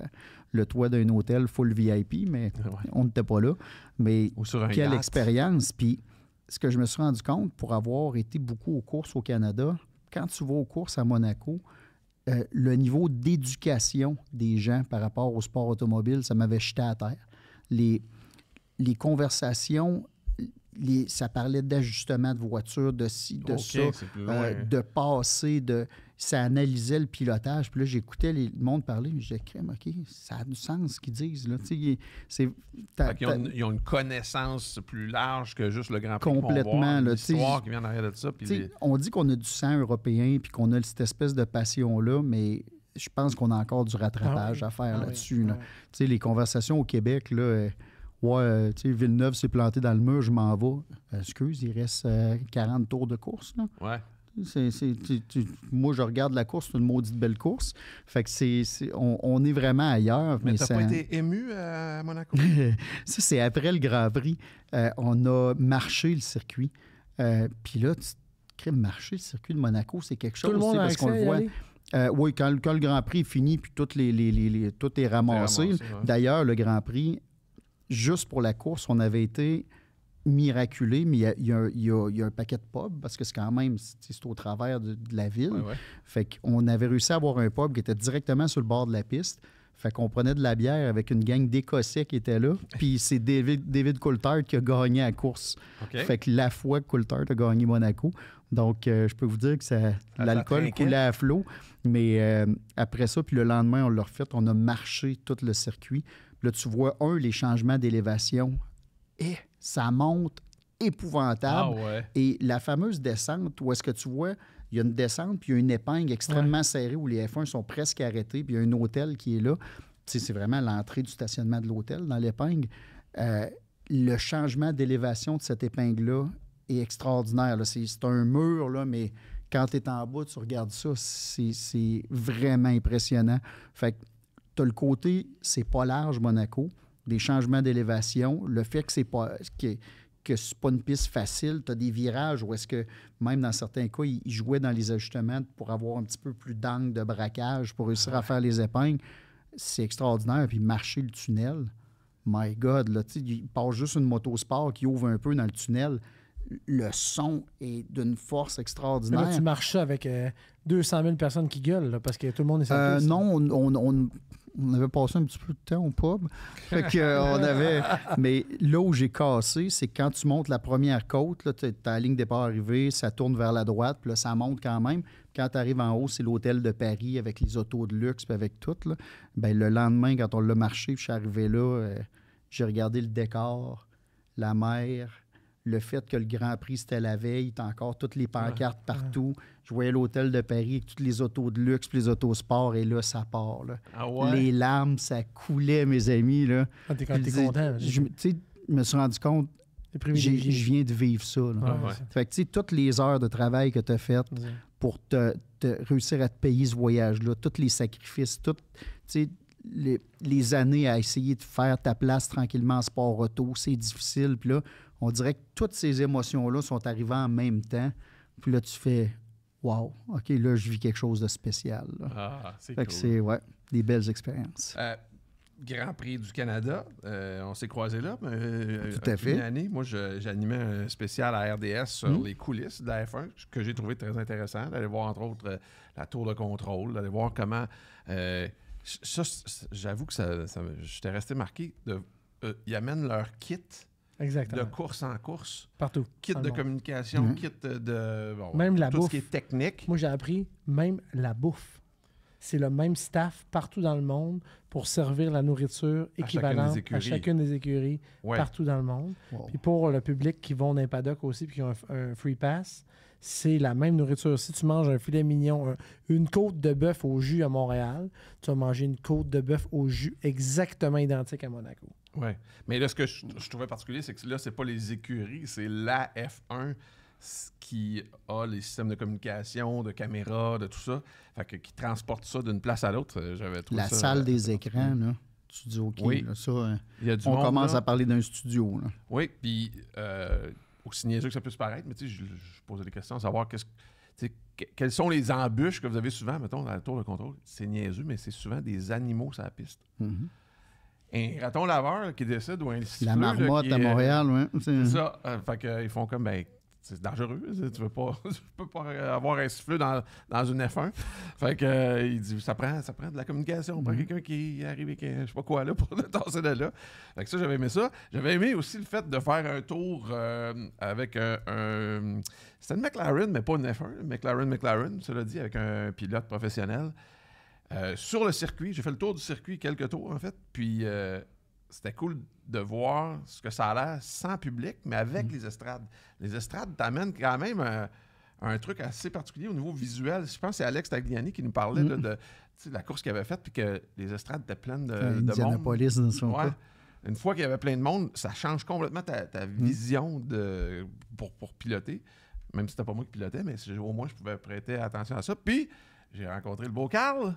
le toit d'un hôtel full VIP, mais Ouais. on n'était pas là. Mais Ou sur un quelle yacht. expérience. Puis ce que je me suis rendu compte pour avoir été beaucoup aux courses au Canada, quand tu vas aux courses à Monaco, le niveau d'éducation des gens par rapport au sport automobile, ça m'avait jeté à terre. Les conversations, ça parlait d'ajustement de voiture, de ci, de OK, ça, c'est plus loin. de passer, ça analysait le pilotage. Puis là, j'écoutais le monde parler, mais je disais, crème, OK, ça a du sens ce qu'ils disent. Là. Tu sais, Fait qu'ils ont, ils ont une connaissance plus large que juste le Grand Prix. Complètement, là, L'histoire qui vient en arrière de ça. Puis Tu sais, on dit qu'on a du sang européen puis qu'on a cette espèce de passion-là, mais je pense qu'on a encore du rattrapage à faire là-dessus. Là. Ah oui. Tu sais, les conversations au Québec, là, tu sais, Villeneuve s'est planté dans le mur, je m'en vais. Excuse, il reste 40 tours de course. Là. Ouais. Moi, je regarde la course, c'est une maudite belle course. Fait que on est vraiment ailleurs. Mais t'as ça... pas été ému à Monaco? Ça, c'est après le Grand Prix. On a marché le circuit. Puis là, marcher le circuit de Monaco, c'est quelque chose. Tout le monde a parce qu'on accès le à y voit. aller? Oui, quand le Grand Prix est fini, puis tout est ramassé. ouais. D'ailleurs, le Grand Prix, juste pour la course, on avait été miraculé, mais il y a un paquet de pubs, parce que c'est quand même, c'est au travers de la ville. Ouais, ouais. Fait qu'on avait réussi à avoir un pub qui était directement sur le bord de la piste. Fait qu'on prenait de la bière avec une gang d'Écossais qui était là. Puis c'est David Coulthard qui a gagné la course. OK. Fait que la fois que Coulthard a gagné Monaco. Donc, je peux vous dire que l'alcool trinquait. coulait à flot. Mais après ça, puis le lendemain, on l'a refait. On a marché tout le circuit. Là, tu vois, les changements d'élévation. Et ça monte épouvantable. Ah ouais. Et la fameuse descente, où est-ce que tu vois, il y a une descente, puis il y a une épingle extrêmement serrée où les F1 sont presque arrêtés, puis il y a un hôtel qui est là. c'est vraiment l'entrée du stationnement de l'hôtel dans l'épingle. Le changement d'élévation de cette épingle-là est extraordinaire. Là. C'est un mur, là, mais quand tu es en bas, tu regardes ça, c'est vraiment impressionnant. Fait que tu as le côté, c'est pas large, Monaco, des changements d'élévation, le fait que c'est pas une piste facile, tu as des virages où est-ce que, même dans certains cas, ils jouaient dans les ajustements pour avoir un petit peu plus d'angle de braquage, pour réussir à faire les épingles. C'est extraordinaire. Puis marcher le tunnel, my God, là, il passe juste une motosport qui ouvre un peu dans le tunnel. Le son est d'une force extraordinaire. Là, tu marches ça avec 200 000 personnes qui gueulent, là, parce que tout le monde est sur la piste. Non, on avait passé un petit peu de temps au pub. Fait que, mais là où j'ai cassé, c'est quand tu montes la première côte, tu as la ligne départ arrivée, ça tourne vers la droite, puis là, ça monte quand même. Quand tu arrives en haut, c'est l'hôtel de Paris avec les autos de luxe, puis avec tout. Là. Bien, le lendemain, quand on l'a marché, je suis arrivé là, j'ai regardé le décor, la mer, le fait que le Grand Prix, c'était la veille, tu as encore toutes les pancartes partout. Je voyais l'hôtel de Paris avec toutes les autos de luxe, puis les autosports, et là, ça part. Là. Ah ouais? Les larmes, ça coulait, mes amis. Là. Quand t'es content. Je me suis rendu compte, je viens de vivre ça. Là. Fait que, toutes les heures de travail que tu as faites pour te réussir à te payer ce voyage-là, tous les sacrifices, les années à essayer de faire ta place tranquillement en sport auto, c'est difficile. Puis là, on dirait que toutes ces émotions-là sont arrivées en même temps. Puis là, tu fais « Wow, OK, là, je vis quelque chose de spécial. » c'est fait cool. que c'est des belles expériences. Grand Prix du Canada, on s'est croisés là. Tout à fait. Une année, moi, j'animais un spécial à RDS sur les coulisses de la F1, que j'ai trouvé très intéressant, d'aller voir, entre autres, la tour de contrôle, d'aller voir comment... j'avoue que j'étais resté marqué. Ils amènent leur kit Exactement. de course en course. Partout. Kit de communication, kit de... même la tout bouffe. Ce qui est technique. Moi, j'ai appris même la bouffe. C'est le même staff partout dans le monde pour servir la nourriture équivalente à chacune des écuries partout dans le monde. Wow. Puis pour le public qui vont dans les paddocks aussi puis qui ont un free pass, c'est la même nourriture. Si tu manges un filet mignon, une côte de bœuf au jus à Montréal, tu vas manger une côte de bœuf au jus exactement identique à Monaco. Oui. Mais là, ce que je trouvais particulier, c'est que là, c'est pas les écuries, c'est la F1 qui a les systèmes de communication, de caméras, de tout ça. Fait que qui transporte ça d'une place à l'autre. J'avais trouvé la salle des écrans, là. Tu dis OK, là, ça, il y a du on monde, commence là. à parler d'un studio. Là. Oui, puis aussi niaiseux que ça peut se paraître, mais tu sais, je posais des questions à savoir quelles sont les embûches que vous avez souvent, mettons, dans la tour de contrôle. C'est niaiseux, mais c'est souvent des animaux sur la piste. Mm-hmm. Un raton laveur là, qui décide ou un siffleux, la marmotte là, à Montréal, oui. C'est ça. Fait qu'ils font comme, c'est dangereux. Tu peux pas avoir un siffleux dans une F1. Fait que il dit, ça prend de la communication. On prend quelqu'un qui arrive avec je sais pas quoi là pour le tasser de là. Fait que ça, j'avais aimé ça. J'avais aimé aussi le fait de faire un tour avec un... C'était une McLaren, mais pas une F1. McLaren, cela dit, avec un pilote professionnel. Sur le circuit, j'ai fait le tour du circuit, quelques tours en fait, puis c'était cool de voir ce que ça a l'air sans public, mais avec les estrades. Les estrades t'amènent quand même un truc assez particulier au niveau visuel. Je pense que c'est Alex Tagliani qui nous parlait là, de la course qu'il avait faite, puis que les estrades étaient pleines de Indianapolis monde. dans son cas. Une fois qu'il y avait plein de monde, ça change complètement ta vision pour piloter. Même si c'était pas moi qui pilotais, mais au moins je pouvais prêter attention à ça. Puis j'ai rencontré le beau Carl,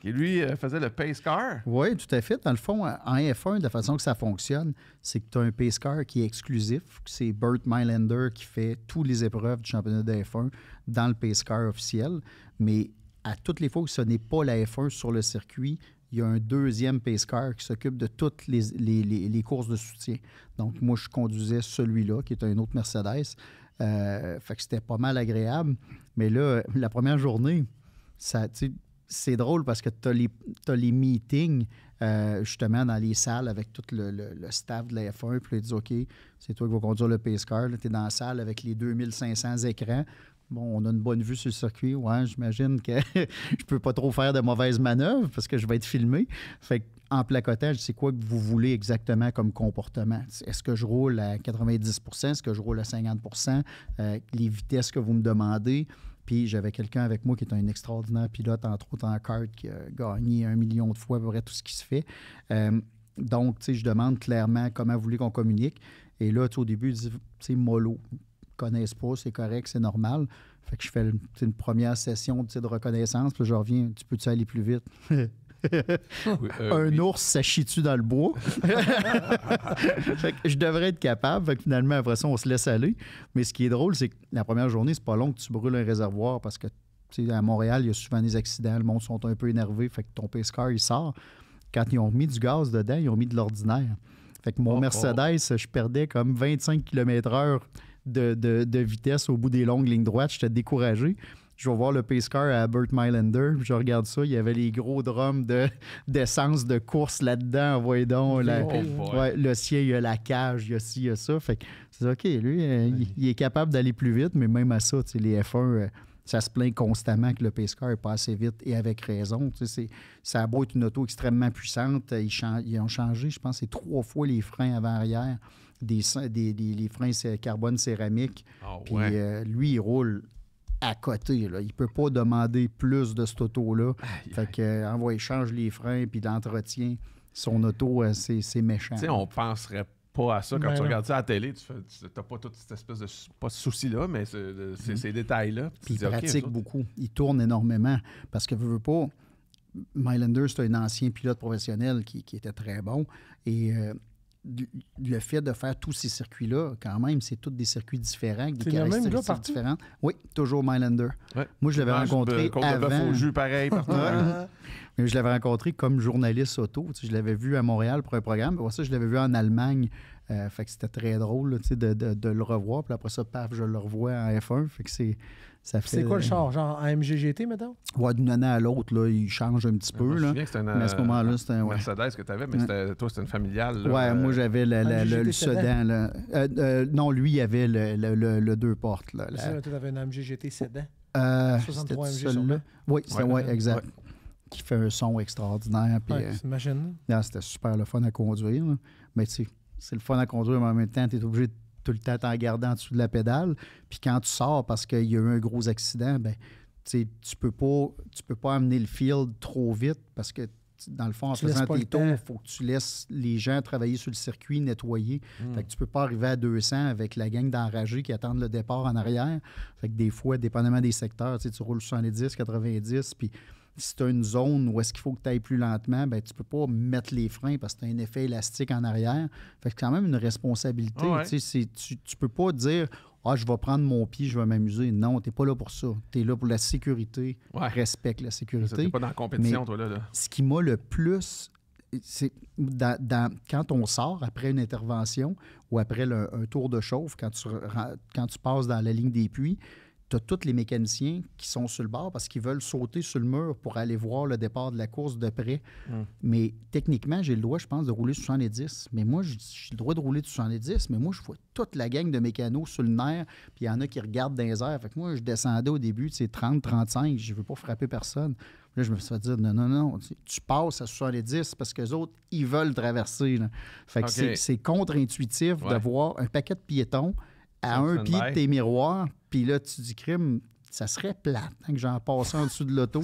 qui lui faisait le pace car. Oui, tout à fait. Dans le fond, en F1, de la façon que ça fonctionne, c'est que tu as un pace car qui est exclusif. C'est Burt Mylander qui fait toutes les épreuves du championnat de F1 dans le pace car officiel. Mais à toutes les fois que ce n'est pas la F1 sur le circuit, il y a un deuxième pace car qui s'occupe de toutes les courses de soutien. Donc, moi, je conduisais celui-là, qui est un autre Mercedes. Fait que c'était pas mal agréable. Mais là, la première journée, c'est drôle parce que tu as les meetings justement dans les salles avec tout le staff de la F1. Puis ils disent OK, c'est toi qui vas conduire le pace car. Tu es dans la salle avec les 2500 écrans. Bon, on a une bonne vue sur le circuit. Ouais, j'imagine que je peux pas trop faire de mauvaises manœuvres parce que je vais être filmé. Fait qu'en placotage, c'est quoi que vous voulez exactement comme comportement? Est-ce que je roule à 90 %? Est-ce que je roule à 50 % les vitesses que vous me demandez? Puis j'avais quelqu'un avec moi qui est un extraordinaire pilote, entre autres en kart, qui a gagné 1 million de fois à peu près tout ce qui se fait. Donc, tu sais, je demande clairement comment vous voulez qu'on communique. Et là, au début, ils disent, tu sais, mollo. Ils ne connaissent pas, c'est correct, c'est normal. Fait que je fais une première session de reconnaissance, puis je reviens, tu peux-tu aller plus vite? Un ours, ça chie-tu dans le bois? Fait que je devrais être capable. Fait que finalement, après ça, on se laisse aller. Mais ce qui est drôle, c'est que la première journée, c'est pas long que tu brûles un réservoir parce que, tu sais, à Montréal, il y a souvent des accidents. Le monde sont un peu énervés. Fait que ton pace car, il sort. Quand ils ont mis du gaz dedans, ils ont mis de l'ordinaire. Fait que mon Mercedes, je perdais comme 25 km/h de vitesse au bout des longues lignes droites. J'étais découragé. Je vais voir le pace car à Burt Mylander, puis je regarde ça, il y avait les gros drums d'essence de course là-dedans. Voyez donc, le sien, il y a la cage, il y a ci, il y a ça. Fait que c'est OK, lui, il est capable d'aller plus vite, mais même à ça, les F1, ça se plaint constamment que le pace car n'est pas assez vite et avec raison. Ça a beau être une auto extrêmement puissante. Ils ont changé, je pense, c'est 3 fois les freins avant-arrière, les freins carbone céramique. Puis lui, il roule à côté. Là. Il ne peut pas demander plus de cette auto-là. Fait que, il change les freins puis l'entretien. Son auto, c'est méchant. Tu sais, on penserait pas à ça. Quand tu regardes ça à la télé, tu n'as pas toute cette espèce de... Pas de souci-là, mais c'est ces détails-là. Puis il pratique beaucoup. Il tourne énormément. Parce que, veux pas, Mylander, c'est un ancien pilote professionnel qui était très bon. Et le fait de faire tous ces circuits-là, quand même, c'est tous des circuits différents, avec des caractéristiques différentes. Oui, toujours Mylander. Ouais. Moi, je l'avais rencontré avant... au jus, pareil, partout. Mais je l'avais rencontré comme journaliste auto. Je l'avais vu à Montréal pour un programme. Après ça, je l'avais vu en Allemagne. Fait que c'était très drôle là, de le revoir. Puis après ça, paf, je le revois en F1. Fait que c'est quoi le char? Genre AMG GT, mettons? Ouais, d'une année à l'autre, là, il change un petit peu. Je me là. souviens que c'était mais à ce moment-là, c'était un Mercedes que tu avais, mais toi, c'était une familiale. Là, ouais, moi, j'avais le sedan. Là. Non, lui, il avait le 2 portes. Là, tu avais un AMG GT sedan? 63 AMG là. Oui, c'était exact. Ouais. Qui fait un son extraordinaire. Puis, c'est une machine. C'était super le fun à conduire. Là. Mais tu sais, c'est le fun à conduire, mais en même temps, tu es obligé de tout le temps t'en garder en dessous de la pédale. Puis quand tu sors parce qu'il y a eu un gros accident, ben tu peux pas amener le field trop vite parce que dans le fond, en faisant tes tours, il faut que tu laisses les gens travailler sur le circuit, nettoyer. Fait que tu peux pas arriver à 200 avec la gang d'enragés qui attendent le départ en arrière. Fait que des fois, dépendamment des secteurs, tu roules 70, 90, puis si tu as une zone où est-ce qu'il faut que tu ailles plus lentement, ben tu peux pas mettre les freins parce que tu as un effet élastique en arrière. Fait que c'est quand même une responsabilité. Tu peux pas dire « Ah, je vais prendre mon pied, je vais m'amuser ». Non, tu n'es pas là pour ça. Tu es là pour la sécurité. Respecte la sécurité. Tu n'es pas dans la compétition, toi, là. Ce qui m'a le plus... c'est quand on sort après une intervention ou après un tour de chauffe, quand tu passes dans la ligne des puits, tu as tous les mécaniciens qui sont sur le bord parce qu'ils veulent sauter sur le mur pour aller voir le départ de la course de près. Mais techniquement, j'ai le droit, je pense, de rouler 70. Mais moi, j'ai le droit de rouler 70, mais moi, je vois toute la gang de mécanos sur le nerf, puis il y en a qui regardent dans les airs. Fait que moi, je descendais au début, tu sais, 30, 35, je ne veux pas frapper personne. Là, je me suis fait dire, non, tu passes à 70 parce qu'eux autres, ils veulent traverser. Là. Fait que c'est contre-intuitif de voir un paquet de piétons à un pied de tes miroirs, puis là, tu dis, crime, ça serait plate que j'en passe en dessous de l'auto.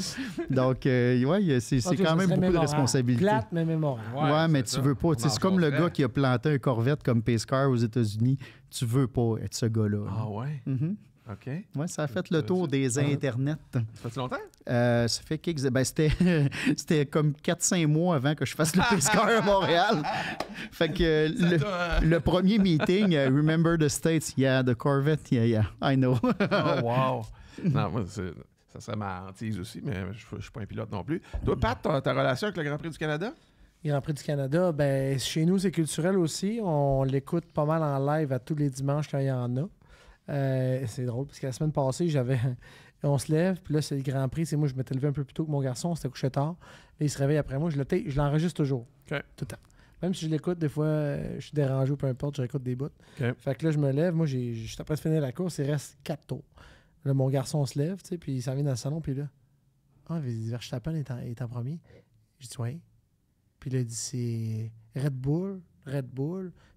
Donc, c'est quand même beaucoup de responsabilités. Plate, mais mémorable. Ouais, mais tu veux pas. C'est comme le gars qui a planté un Corvette comme pace car aux États-Unis. Tu veux pas être ce gars-là. Ah ouais? OK. Oui, ça a fait le tour des Internets. Ça fait longtemps? Ça fait c'était comme 4-5 mois avant que je fasse le pace car à Montréal. Fait que le premier meeting, Remember the States, the Corvette, I know. Oh, wow! Non, moi, ça serait ma hantise aussi, mais je ne suis pas un pilote non plus. Toi, Pat, ta relation avec le Grand Prix du Canada? Le Grand Prix du Canada, ben chez nous, c'est culturel aussi. On l'écoute pas mal en live à tous les dimanches quand il y en a. C'est drôle parce que la semaine passée, on se lève, puis là, c'est le Grand Prix. C'est moi, je m'étais levé un peu plus tôt que mon garçon, on s'était couché tard. Là, il se réveille après moi, je l'enregistre toujours. Okay. Tout le temps. Même si je l'écoute, des fois, je suis dérangé ou peu importe, je réécoute des bouts. Okay. Fait que là, je me lève, moi, je suis après de finir la course, il reste 4 tours. Là, mon garçon se lève, tu sais, puis il s'en vient dans le salon, puis là, Verstappen est en premier. Je dis, ouais. Puis là, il dit, c'est Red Bull,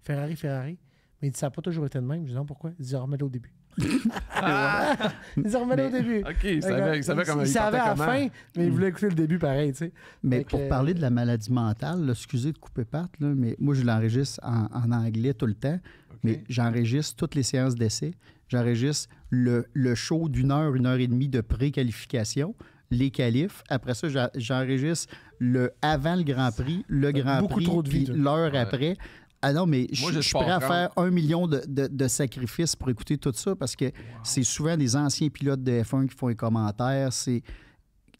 Ferrari. Mais il dit, ça n'a pas toujours été de même. Je dis, non, pourquoi? Il dit, remets-le au début. Il se remet au début. OK, il savait comment il savait à la fin, mais il voulait écouter le début pareil, tu sais. Mais pour parler de la maladie mentale, là, excusez de couper patte, là, mais moi, je l'enregistre en anglais tout le temps, mais j'enregistre toutes les séances d'essai. J'enregistre le show d'1 heure, 1 heure et demie de pré-qualification, les qualifs. Après ça, j'enregistre le avant le Grand Prix, le Grand Prix, puis l'heure après. Ah non, mais je suis prêt à faire 1 million de sacrifices pour écouter tout ça parce que c'est souvent des anciens pilotes de F1 qui font les commentaires. C'est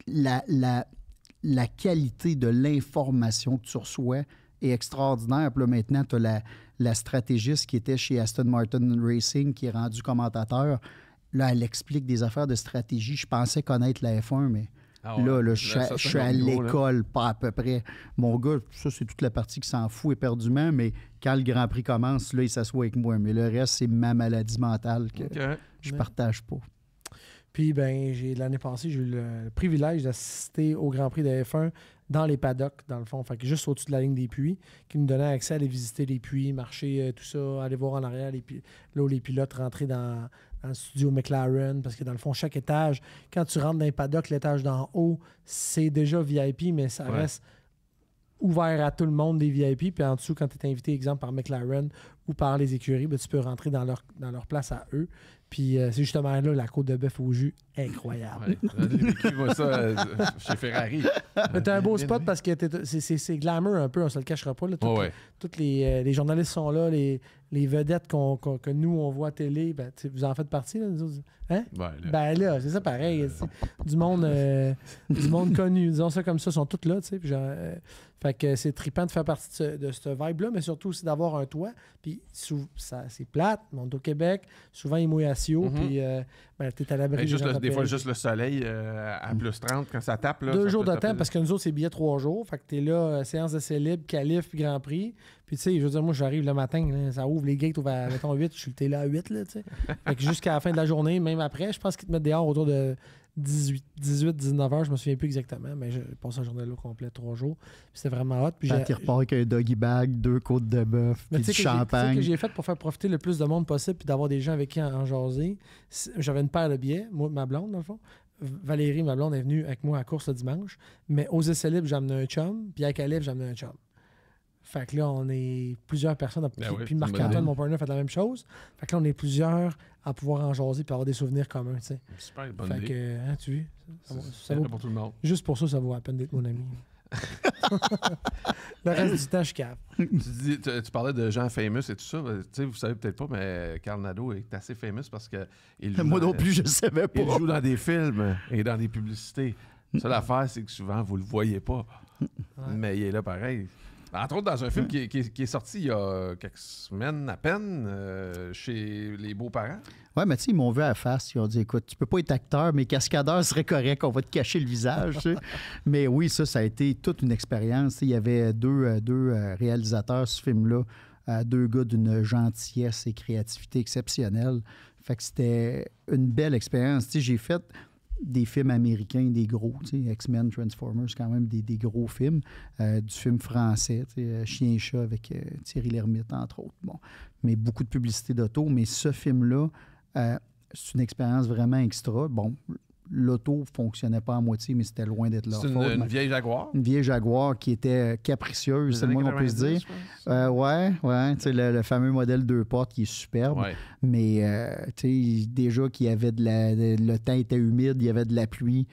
la qualité de l'information que tu reçois est extraordinaire. Puis là, maintenant, tu as la stratégiste qui était chez Aston Martin Racing qui est rendue commentateur. Là, elle explique des affaires de stratégie. Je pensais connaître la F1, mais... Là, je suis à l'école, pas à peu près. Mon gars, ça, c'est toute la partie qui s'en fout éperdument, mais quand le Grand Prix commence, là, il s'assoit avec moi. Mais le reste, c'est ma maladie mentale que je partage pas. Puis, l'année passée, j'ai eu le privilège d'assister au Grand Prix de F1 dans les paddocks, dans le fond. Fait que juste au-dessus de la ligne des puits, qui nous donnait accès à aller visiter les puits, marcher, tout ça, aller voir en arrière là où les pilotes rentraient dans le studio McLaren, parce que dans le fond, chaque étage, quand tu rentres dans les paddocks, l'étage d'en haut, c'est déjà VIP, mais ça reste ouvert à tout le monde des VIP. Puis en dessous, quand tu es invité, exemple, par McLaren ou par les écuries, tu peux rentrer dans leur place à eux. Puis c'est justement là, la côte de bœuf au jus, incroyable. Qui voit ça chez Ferrari. C'est un beau spot parce que c'est glamour un peu, on se le cachera pas. Là, tous les journalistes sont là, les vedettes que nous, on voit à télé, vous en faites partie, là, nous autres? Hein? Là, c'est ça pareil. Du monde connu, disons ça comme ça, sont tous là, tu sais. Fait que c'est trippant de faire partie de cette vibe-là, mais surtout aussi d'avoir un toit. Puis c'est plate, on est au Québec, souvent il mouille à Sio, puis t'es à l'abri. Des fois, juste le soleil à plus 30, quand ça tape. Là, 2 jours de temps, parce que nous autres, c'est billet 3 jours. Fait que t'es là, séance d'essai libre, qualif, puis Grand Prix. Puis tu sais, je veux dire, moi, j'arrive le matin, là, ça ouvre les gates, à, mettons, 8, t'es là à 8, là, tu sais. Fait que jusqu'à la fin de la journée, même après, je pense qu'ils te mettent dehors autour de 18-19 heures, je me souviens plus exactement, mais j'ai passé la journée là complète 3 jours. C'était vraiment hot. Puis tu repars avec un doggy bag, 2 côtes de bœuf, puis du champagne. Ce que j'ai fait pour faire profiter le plus de monde possible puis d'avoir des gens avec qui en jaser, j'avais une paire de billets, moi, ma blonde, dans le fond. Valérie, ma blonde, est venue avec moi à la course le dimanche, mais aux essais libres, j'ai amené un chum, puis à Calais, j'ai amené un chum. Fait que là, on est plusieurs personnes. Puis Marc-Antoine, mon partner, fait la même chose. Fait que là, on est plusieurs à pouvoir en jaser puis avoir des souvenirs communs, tu sais. Super bonne idée. Fait que, tu vois, ça vaut pour tout le monde. Juste pour ça vaut la peine d'être mon ami. Le reste du temps, je capte. Tu parlais de gens famous et tout ça. Vous savez peut-être pas, mais Carl Nadeau est assez famous parce que... Moi non plus, je ne savais pas. Il joue dans des films et dans des publicités. Ça, l'affaire, c'est que souvent, vous le voyez pas. Mais il est là pareil. Entre autres, dans un film qui est sorti il y a quelques semaines à peine, chez les beaux-parents. Oui, mais tu sais, ils m'ont vu à la face. Ils ont dit, écoute, tu peux pas être acteur, mais cascadeur serait correct, on va te cacher le visage. Tu sais. Mais oui, ça a été toute une expérience. Il y avait deux réalisateurs ce film-là, 2 gars d'une gentillesse et créativité exceptionnelle. Fait que c'était une belle expérience. Tu sais, j'ai fait des films américains, des gros, tu sais, X-Men, Transformers, quand même des gros films, du film français, tu sais, Chien et chat avec Thierry Lhermitte, entre autres. Bon, mais beaucoup de publicité d'auto, mais ce film-là, c'est une expérience vraiment extra. Bon, l'auto fonctionnait pas à moitié, mais c'était loin d'être leur faute. C'est une vieille Jaguar? Une vieille Jaguar qui était capricieuse, c'est le moins qu'on peut se dire. Ouais, tu sais, le fameux modèle 2 portes qui est superbe. Ouais. Mais, tu sais, déjà qu'il y avait le temps était humide, il y avait de la pluie.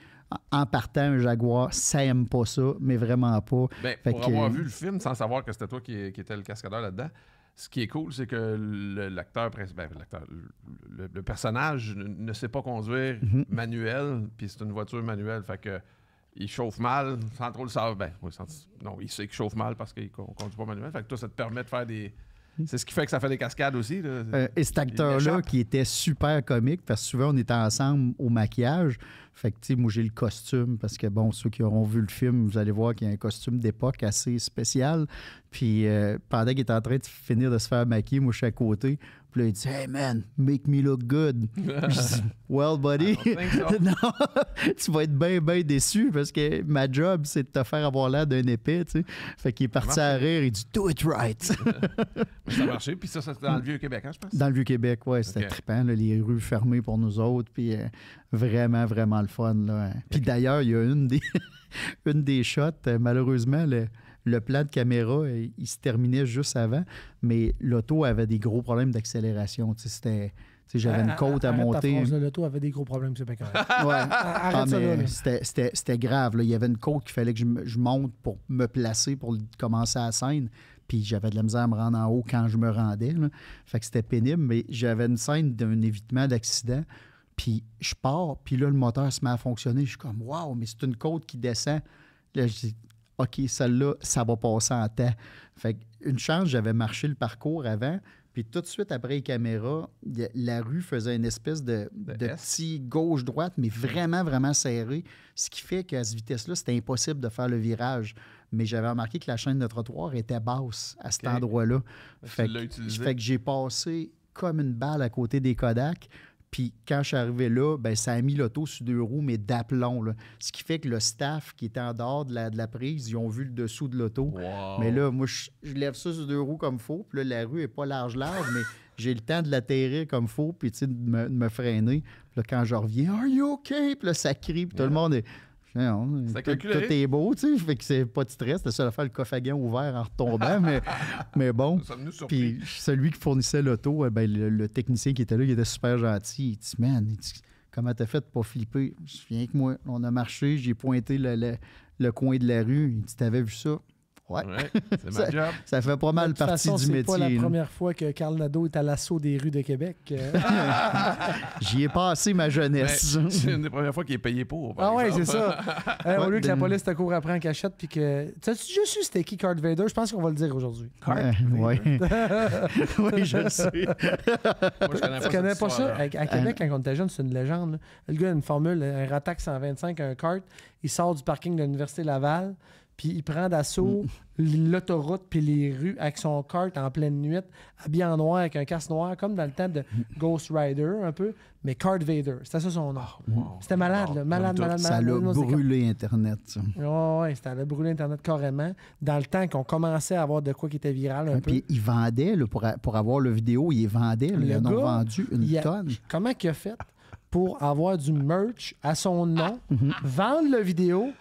En partant, un Jaguar, ça aime pas ça, mais vraiment pas. Ben, pour avoir vu le film sans savoir que c'était toi qui étais le cascadeur là-dedans, ce qui est cool, c'est que le personnage ne sait pas conduire manuel, puis c'est une voiture manuelle, fait que il chauffe mal, sans trop le savoir. Non, il sait qu'il chauffe mal parce qu'il ne conduit pas manuel, fait que toi, ça te permet de faire des... C'est ce qui fait que ça fait des cascades aussi. Là. Et cet acteur-là qui était super comique, parce que souvent on était ensemble au maquillage. Fait que, tu sais, moi j'ai le costume, parce que, bon, ceux qui auront vu le film, vous allez voir qu'il y a un costume d'époque assez spécial. Puis pendant qu'il est en train de finir de se faire maquiller, moi je suis à côté. Puis là, il dit « Hey man, make me look good. » Je dis « Well, buddy, non, tu vas être bien déçu parce que ma job, c'est de te faire avoir l'air d'un épée. » tu sais. Fait qu'il est parti à rire, il dit « Do it right. » Ça a marché, puis ça c'était dans le Vieux-Québec, hein, je pense? Dans le Vieux-Québec, oui, c'était trippant, là, les rues fermées pour nous autres, puis vraiment, vraiment le fun. Là. Puis d'ailleurs, il y a une des shots, malheureusement, le plan de caméra, il se terminait juste avant, mais l'auto avait des gros problèmes d'accélération. J'avais une côte à monter. L'auto avait des gros problèmes, c'est pas correct. Ouais. C'était grave. Là. Il y avait une côte qu'il fallait que je monte pour me placer pour commencer la scène. Puis j'avais de la misère à me rendre en haut quand je me rendais. Là. Fait que c'était pénible, mais j'avais une scène d'un évitement d'accident. Puis je pars, puis là, le moteur se met à fonctionner. Je suis comme, wow, mais c'est une côte qui descend. Là, je dis, OK, celle-là, ça va passer en temps. Fait qu'une chance, j'avais marché le parcours avant. Puis tout de suite après les caméras, la rue faisait une espèce de petit gauche-droite, mais vraiment, vraiment serré. Ce qui fait qu'à cette vitesse-là, c'était impossible de faire le virage. Mais j'avais remarqué que la chaîne de trottoir était basse à cet endroit-là. Fait que j'ai passé comme une balle à côté des Kodak. Puis quand je suis arrivé là, ben ça a mis l'auto sur 2 roues, mais d'aplomb. Là. Ce qui fait que le staff qui était en dehors de la prise, ils ont vu le dessous de l'auto. Wow. Mais là, moi, je lève ça sur 2 roues comme il faut. Puis là, la rue n'est pas large, mais j'ai le temps de l'atterrir comme il faut, puis de me freiner. Puis là, quand je reviens, « Are you okay? » Puis là, ça crie, puis tout le monde est... Non, tout est beau, tu sais, fait que c'est pas de stress. C'était ça à faire le coffre à gants ouvert en retombant, mais bon. Puis celui qui fournissait l'auto, ben, le technicien qui était là, il était super gentil. Il dit, man, comment t'as fait de pas flipper? Je viens avec moi. On a marché, j'ai pointé le coin de la rue. Il dit, t'avais vu ça? Ouais, c'est ma job. Ça fait pas mal partie du métier. C'est pas la première fois que Carl Nadeau est à l'assaut des rues de Québec. J'y ai passé ma jeunesse. C'est une des premières fois qu'il est payé pour. Oui, c'est ça. Au lieu que la police te court après en cachette puis que... T'as-tu déjà su c'était qui Cart Vader? Je pense qu'on va le dire aujourd'hui. Oui, je le sais. Moi, tu connais pas ça? À Québec, quand on était jeune, c'est une légende. Là. Le gars a une formule, un Ratax 125, un kart. Il sort du parking de l'Université Laval. Puis il prend d'assaut l'autoroute puis les rues avec son kart en pleine nuit, habillé en noir avec un casque noir, comme dans le temps de Ghost Rider un peu, mais Cart Vader. C'était ça son nom. C'était malade, là. Malade. Ça l'a brûlé Internet, ça. Oui, ça a brûlé Internet carrément. Dans le temps qu'on commençait à avoir de quoi qui était viral un peu. Puis il vendait, là, pour avoir le vidéo, il vendait. Ils en ont vendu une tonne. Comment il a fait pour avoir du merch à son nom, vendre la vidéo...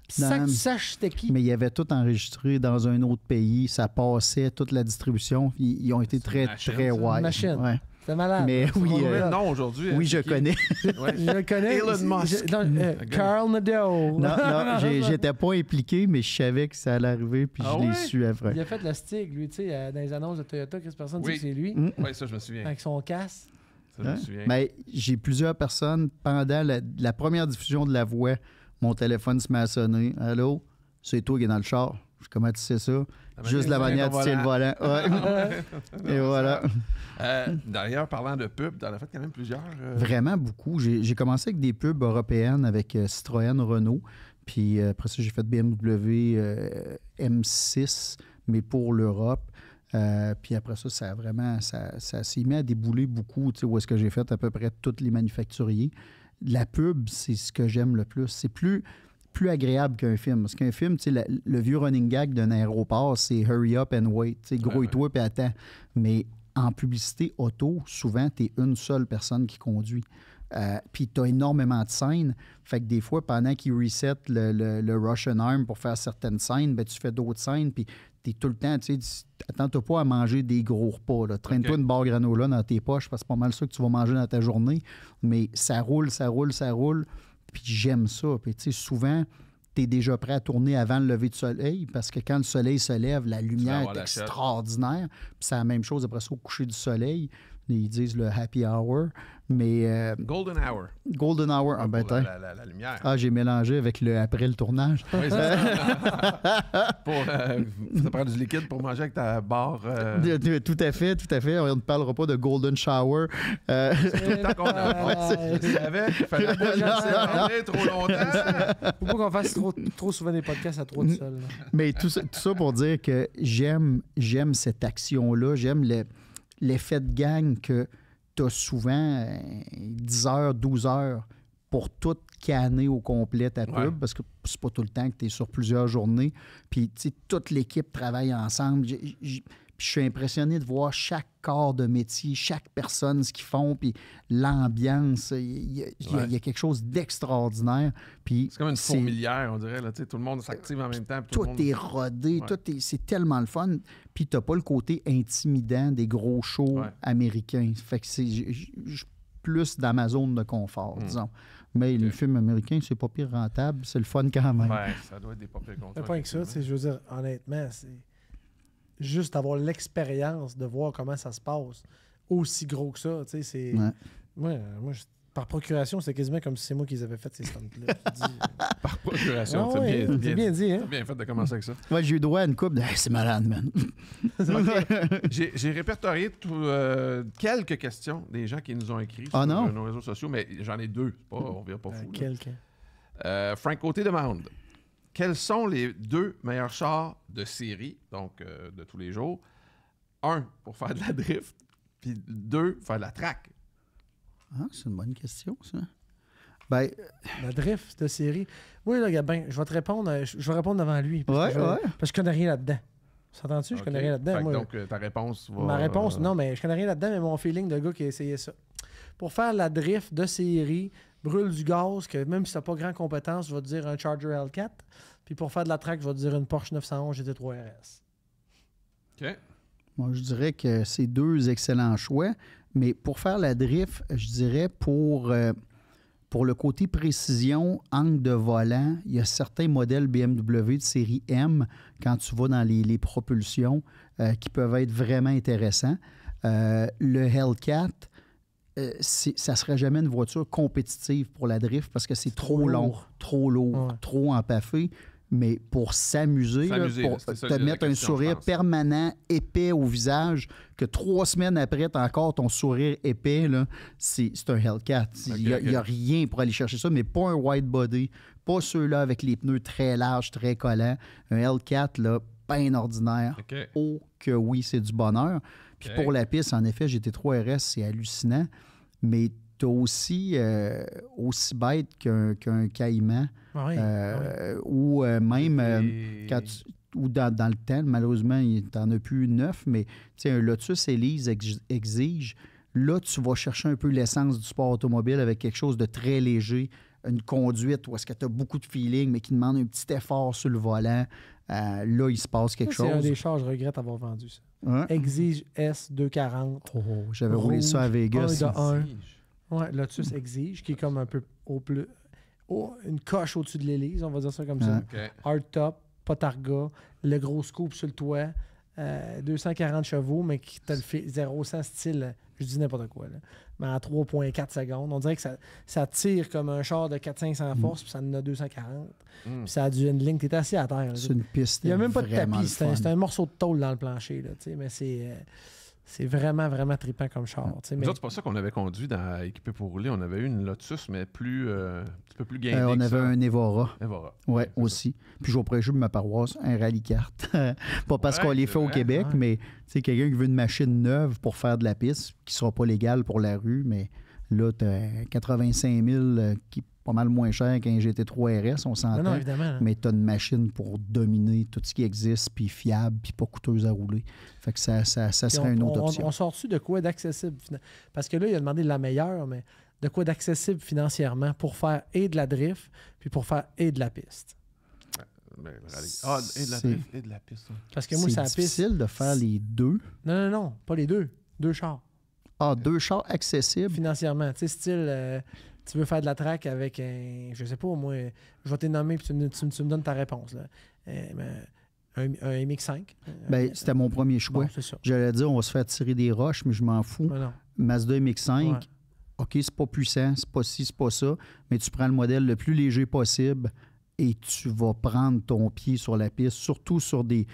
Sans que tu saches c'était qui. Mais il avait tout enregistré dans un autre pays. Ça passait, toute la distribution. Ils ont été très wide. Machine. Ouais. C'est malade. Mais oui, non, aujourd'hui. Oui, je connais. Je le connais. Elon Musk. Carl Nadeau. Non, j'étais pas impliqué, mais je savais que ça allait arriver, puis je l'ai su après. Il a fait le Stig, lui, tu sais, dans les annonces de Toyota, Chris personne dit que c'est lui. Oui, ça, je me souviens. Avec son casque. Ça, je me souviens. Mais j'ai plusieurs personnes, pendant la première diffusion de La Voix, mon téléphone se met à sonner. Allô? C'est toi qui es dans le char. Comment tu sais ça? Juste la manière de tirer le volant. Ouais. Et voilà. D'ailleurs, parlant de pubs, tu en as fait quand même plusieurs. Vraiment beaucoup. J'ai commencé avec des pubs européennes avec Citroën, Renault. Puis après ça, j'ai fait BMW M6, mais pour l'Europe. Puis après ça, ça s'est mis à débouler beaucoup, tu sais, où est-ce que j'ai fait à peu près tous les manufacturiers. La pub, c'est ce que j'aime le plus. C'est plus agréable qu'un film. Parce qu'un film, tu sais, le vieux running gag d'un aéroport, c'est « hurry up and wait ». Tu sais, grouille-toi puis attends. Mais en publicité auto, souvent, tu es une seule personne qui conduit. Puis tu as énormément de scènes. Fait que des fois, pendant qu'ils reset le Russian Arm pour faire certaines scènes, ben, tu fais d'autres scènes. Puis tu es tout le temps, tu sais, attends-toi pas à manger des gros repas. Là. Traîne-toi une barre granola dans tes poches parce que c'est pas mal ça que tu vas manger dans ta journée. Mais ça roule. Puis j'aime ça. Puis tu sais, souvent, tu es déjà prêt à tourner avant le lever du soleil parce que quand le soleil se lève, la lumière est extraordinaire. Puis c'est la même chose après ça au coucher du soleil. Ils disent le happy hour, mais... Golden hour. Golden hour, pour la lumière. Ah, j'ai mélangé avec le après le tournage. Oui, c'est ça. Ça prend du liquide pour manger avec ta barre. Tout à fait. On ne parlera pas de golden shower. Tant qu'on je savais qu'il fallait pas trop longtemps. Faut pas qu'on fasse trop souvent des podcasts à trop de seul. Mais tout ça pour dire que j'aime cette action-là. J'aime l'effet de gang que tu as souvent 10 heures, 12 heures pour tout canner au complet ta pub, Ouais. parce que c'est pas tout le temps que tu es sur plusieurs journées. Puis, tu sais, toute l'équipe travaille ensemble. Puis je suis impressionné de voir chaque corps de métier, chaque personne, ce qu'ils font, puis l'ambiance. Il y a quelque chose d'extraordinaire. Puis C'est comme une fourmilière, on dirait. Là, tu sais, tout le monde s'active en même temps. Puis tout le monde... est rodé, Ouais. c'est tellement le fun. Puis t'as pas le côté intimidant des gros shows Ouais. américains. Fait que je suis plus dans ma zone de confort, disons. Mais les Ok. films américains, c'est pas pire rentable, c'est le fun quand même. Ouais, ça doit être des papiers contre. C'est pas que ça, tu sais, je veux dire, honnêtement, c'est juste avoir l'expérience de voir comment ça se passe aussi gros que ça, tu sais, c'est... Ouais. Moi, par procuration, c'est quasiment comme si c'est moi qui les avais fait ces stunts-là. Tu dis, Par procuration, ah c'est ouais, bien, c'est bien dit, hein? c'est bien fait de commencer avec ça. Ouais, j'ai eu droit à une coupe de hey, c'est malade, man. J'ai répertorié quelques questions des gens qui nous ont écrit Ah sur non? nos réseaux sociaux, mais j'en ai deux. C'est pas, on vient pas fou. là. Quelqu'un. Frank Côté demande quels sont les 2 meilleurs chars de série, donc de tous les jours? 1, pour faire de la drift, puis 2, faire de la track. Ah, c'est une bonne question, ça. Ben, La drift de série. Oui, là, Gabin, je vais te répondre, je vais répondre devant lui. Parce ouais, que ouais. parce que je connais rien là-dedans. S'entends-tu? Je Ok. connais rien là-dedans. Fait que Moi, donc, ta réponse va... ma réponse, non, mais je connais rien là-dedans, mais mon feeling de gars qui a essayé ça. Pour faire la drift de série, brûle du gaz, que même si tu n'as pas grand compétence, je vais te dire un Charger L4. Puis pour faire de la track, je vais te dire une Porsche 911 GT3 RS. OK. moi, je dirais que c'est 2 excellents choix. Mais pour faire la drift, je dirais pour le côté précision, angle de volant, il y a certains modèles BMW de série M, quand tu vas dans les propulsions, qui peuvent être vraiment intéressants. Le Hellcat, ça ne serait jamais une voiture compétitive pour la drift parce que c'est trop long, lourd. trop lourd, Ouais. trop empaffé. Mais pour s'amuser, là, S'amuser, pour c'est ça te la mettre un question, je sourire pense. permanent, épais au visage, que 3 semaines après, tu as encore ton sourire épais, là, c'est un Hellcat. Il n'y a rien pour aller chercher ça, mais pas un wide body, pas ceux-là avec les pneus très larges, très collants. Un Hellcat, là, bien ordinaire. OK. Oh que oui, c'est du bonheur. Puis OK. pour la piste, en effet, GT3 RS, c'est hallucinant. Mais tu as aussi bête qu'un Caïman. Oui, Ou même Et- ou dans le temps, malheureusement, tu n'en as plus 9, mais tu sais, un Lotus Elise exige. Là, tu vas chercher un peu l'essence du sport automobile avec quelque chose de très léger, une conduite où est-ce que tu as beaucoup de feeling, mais qui demande un petit effort sur le volant. Là, il se passe quelque c'est un chose. des chars, je regrette avoir vendu ça. Hein? Exige S240. Oh, j'avais roulé ça à Rouge, Vegas. un de un. Exige. Ouais, Lotus Exige, qui est comme un peu une coche au-dessus de l'Élise, on va dire ça comme ça. OK. Hardtop, pas targa, le gros scoop sur le toit, 240 chevaux, mais qui te le fait 0-100 style, je dis n'importe quoi, là, mais en 3,4 secondes. On dirait que ça tire comme un char de 400-500 forces, puis ça en a 240. Puis ça a du handling, t'es assis à terre. Là. C'est une piste. Il n'y a même pas de vraiment tapis, le c'est fun. un morceau de tôle dans le plancher, là, tu sais, mais c'est vraiment, vraiment trippant comme char. tu sais, Nous mais- autres, c'est pas ça qu'on avait conduit dans Équipé pour rouler. On avait eu une Lotus, mais plus, un petit peu plus guindée On que avait ça. un Evora. Evora. Oui, c'est ça. aussi. Puis je vais prêcher de ma paroisse, un rallye kart. Pas parce Ouais, qu'on les c'est fait au vrai, Québec, ouais. mais tu sais, quelqu'un qui veut une machine neuve pour faire de la piste, qui ne sera pas légale pour la rue, mais là, tu as 85 000 qui est pas mal moins cher qu'un GT3 RS, on Non, s'entend. non, évidemment. là. Mais tu as une machine pour dominer tout ce qui existe, puis fiable, puis pas coûteuse à rouler. Fait que ça Puis serait une autre option. On sort-tu de quoi d'accessible? Parce que là, il a demandé la meilleure, mais de quoi d'accessible financièrement pour faire et de la drift, puis pour faire et de la piste. Ben, ah, et de la C'est- drift, et de la piste. Ouais. Parce que moi, C'est c'est la piste. difficile de faire les deux. Non, pas les deux. 2 chars. Ah, 2 chars accessibles. Financièrement. Tu sais, style, tu veux faire de la track avec un. Je sais pas, moi, je vais te nommer, puis tu me donnes ta réponse. Là. Un MX5. Ben, c'était mon premier choix. Bon, c'est ça. J'allais dire, on va se faire tirer des roches, mais je m'en fous. Non, non. Mazda MX-5, Ouais. OK, c'est pas puissant, c'est pas ci, c'est pas ça, mais tu prends le modèle le plus léger possible et tu vas prendre ton pied sur la piste, surtout sur des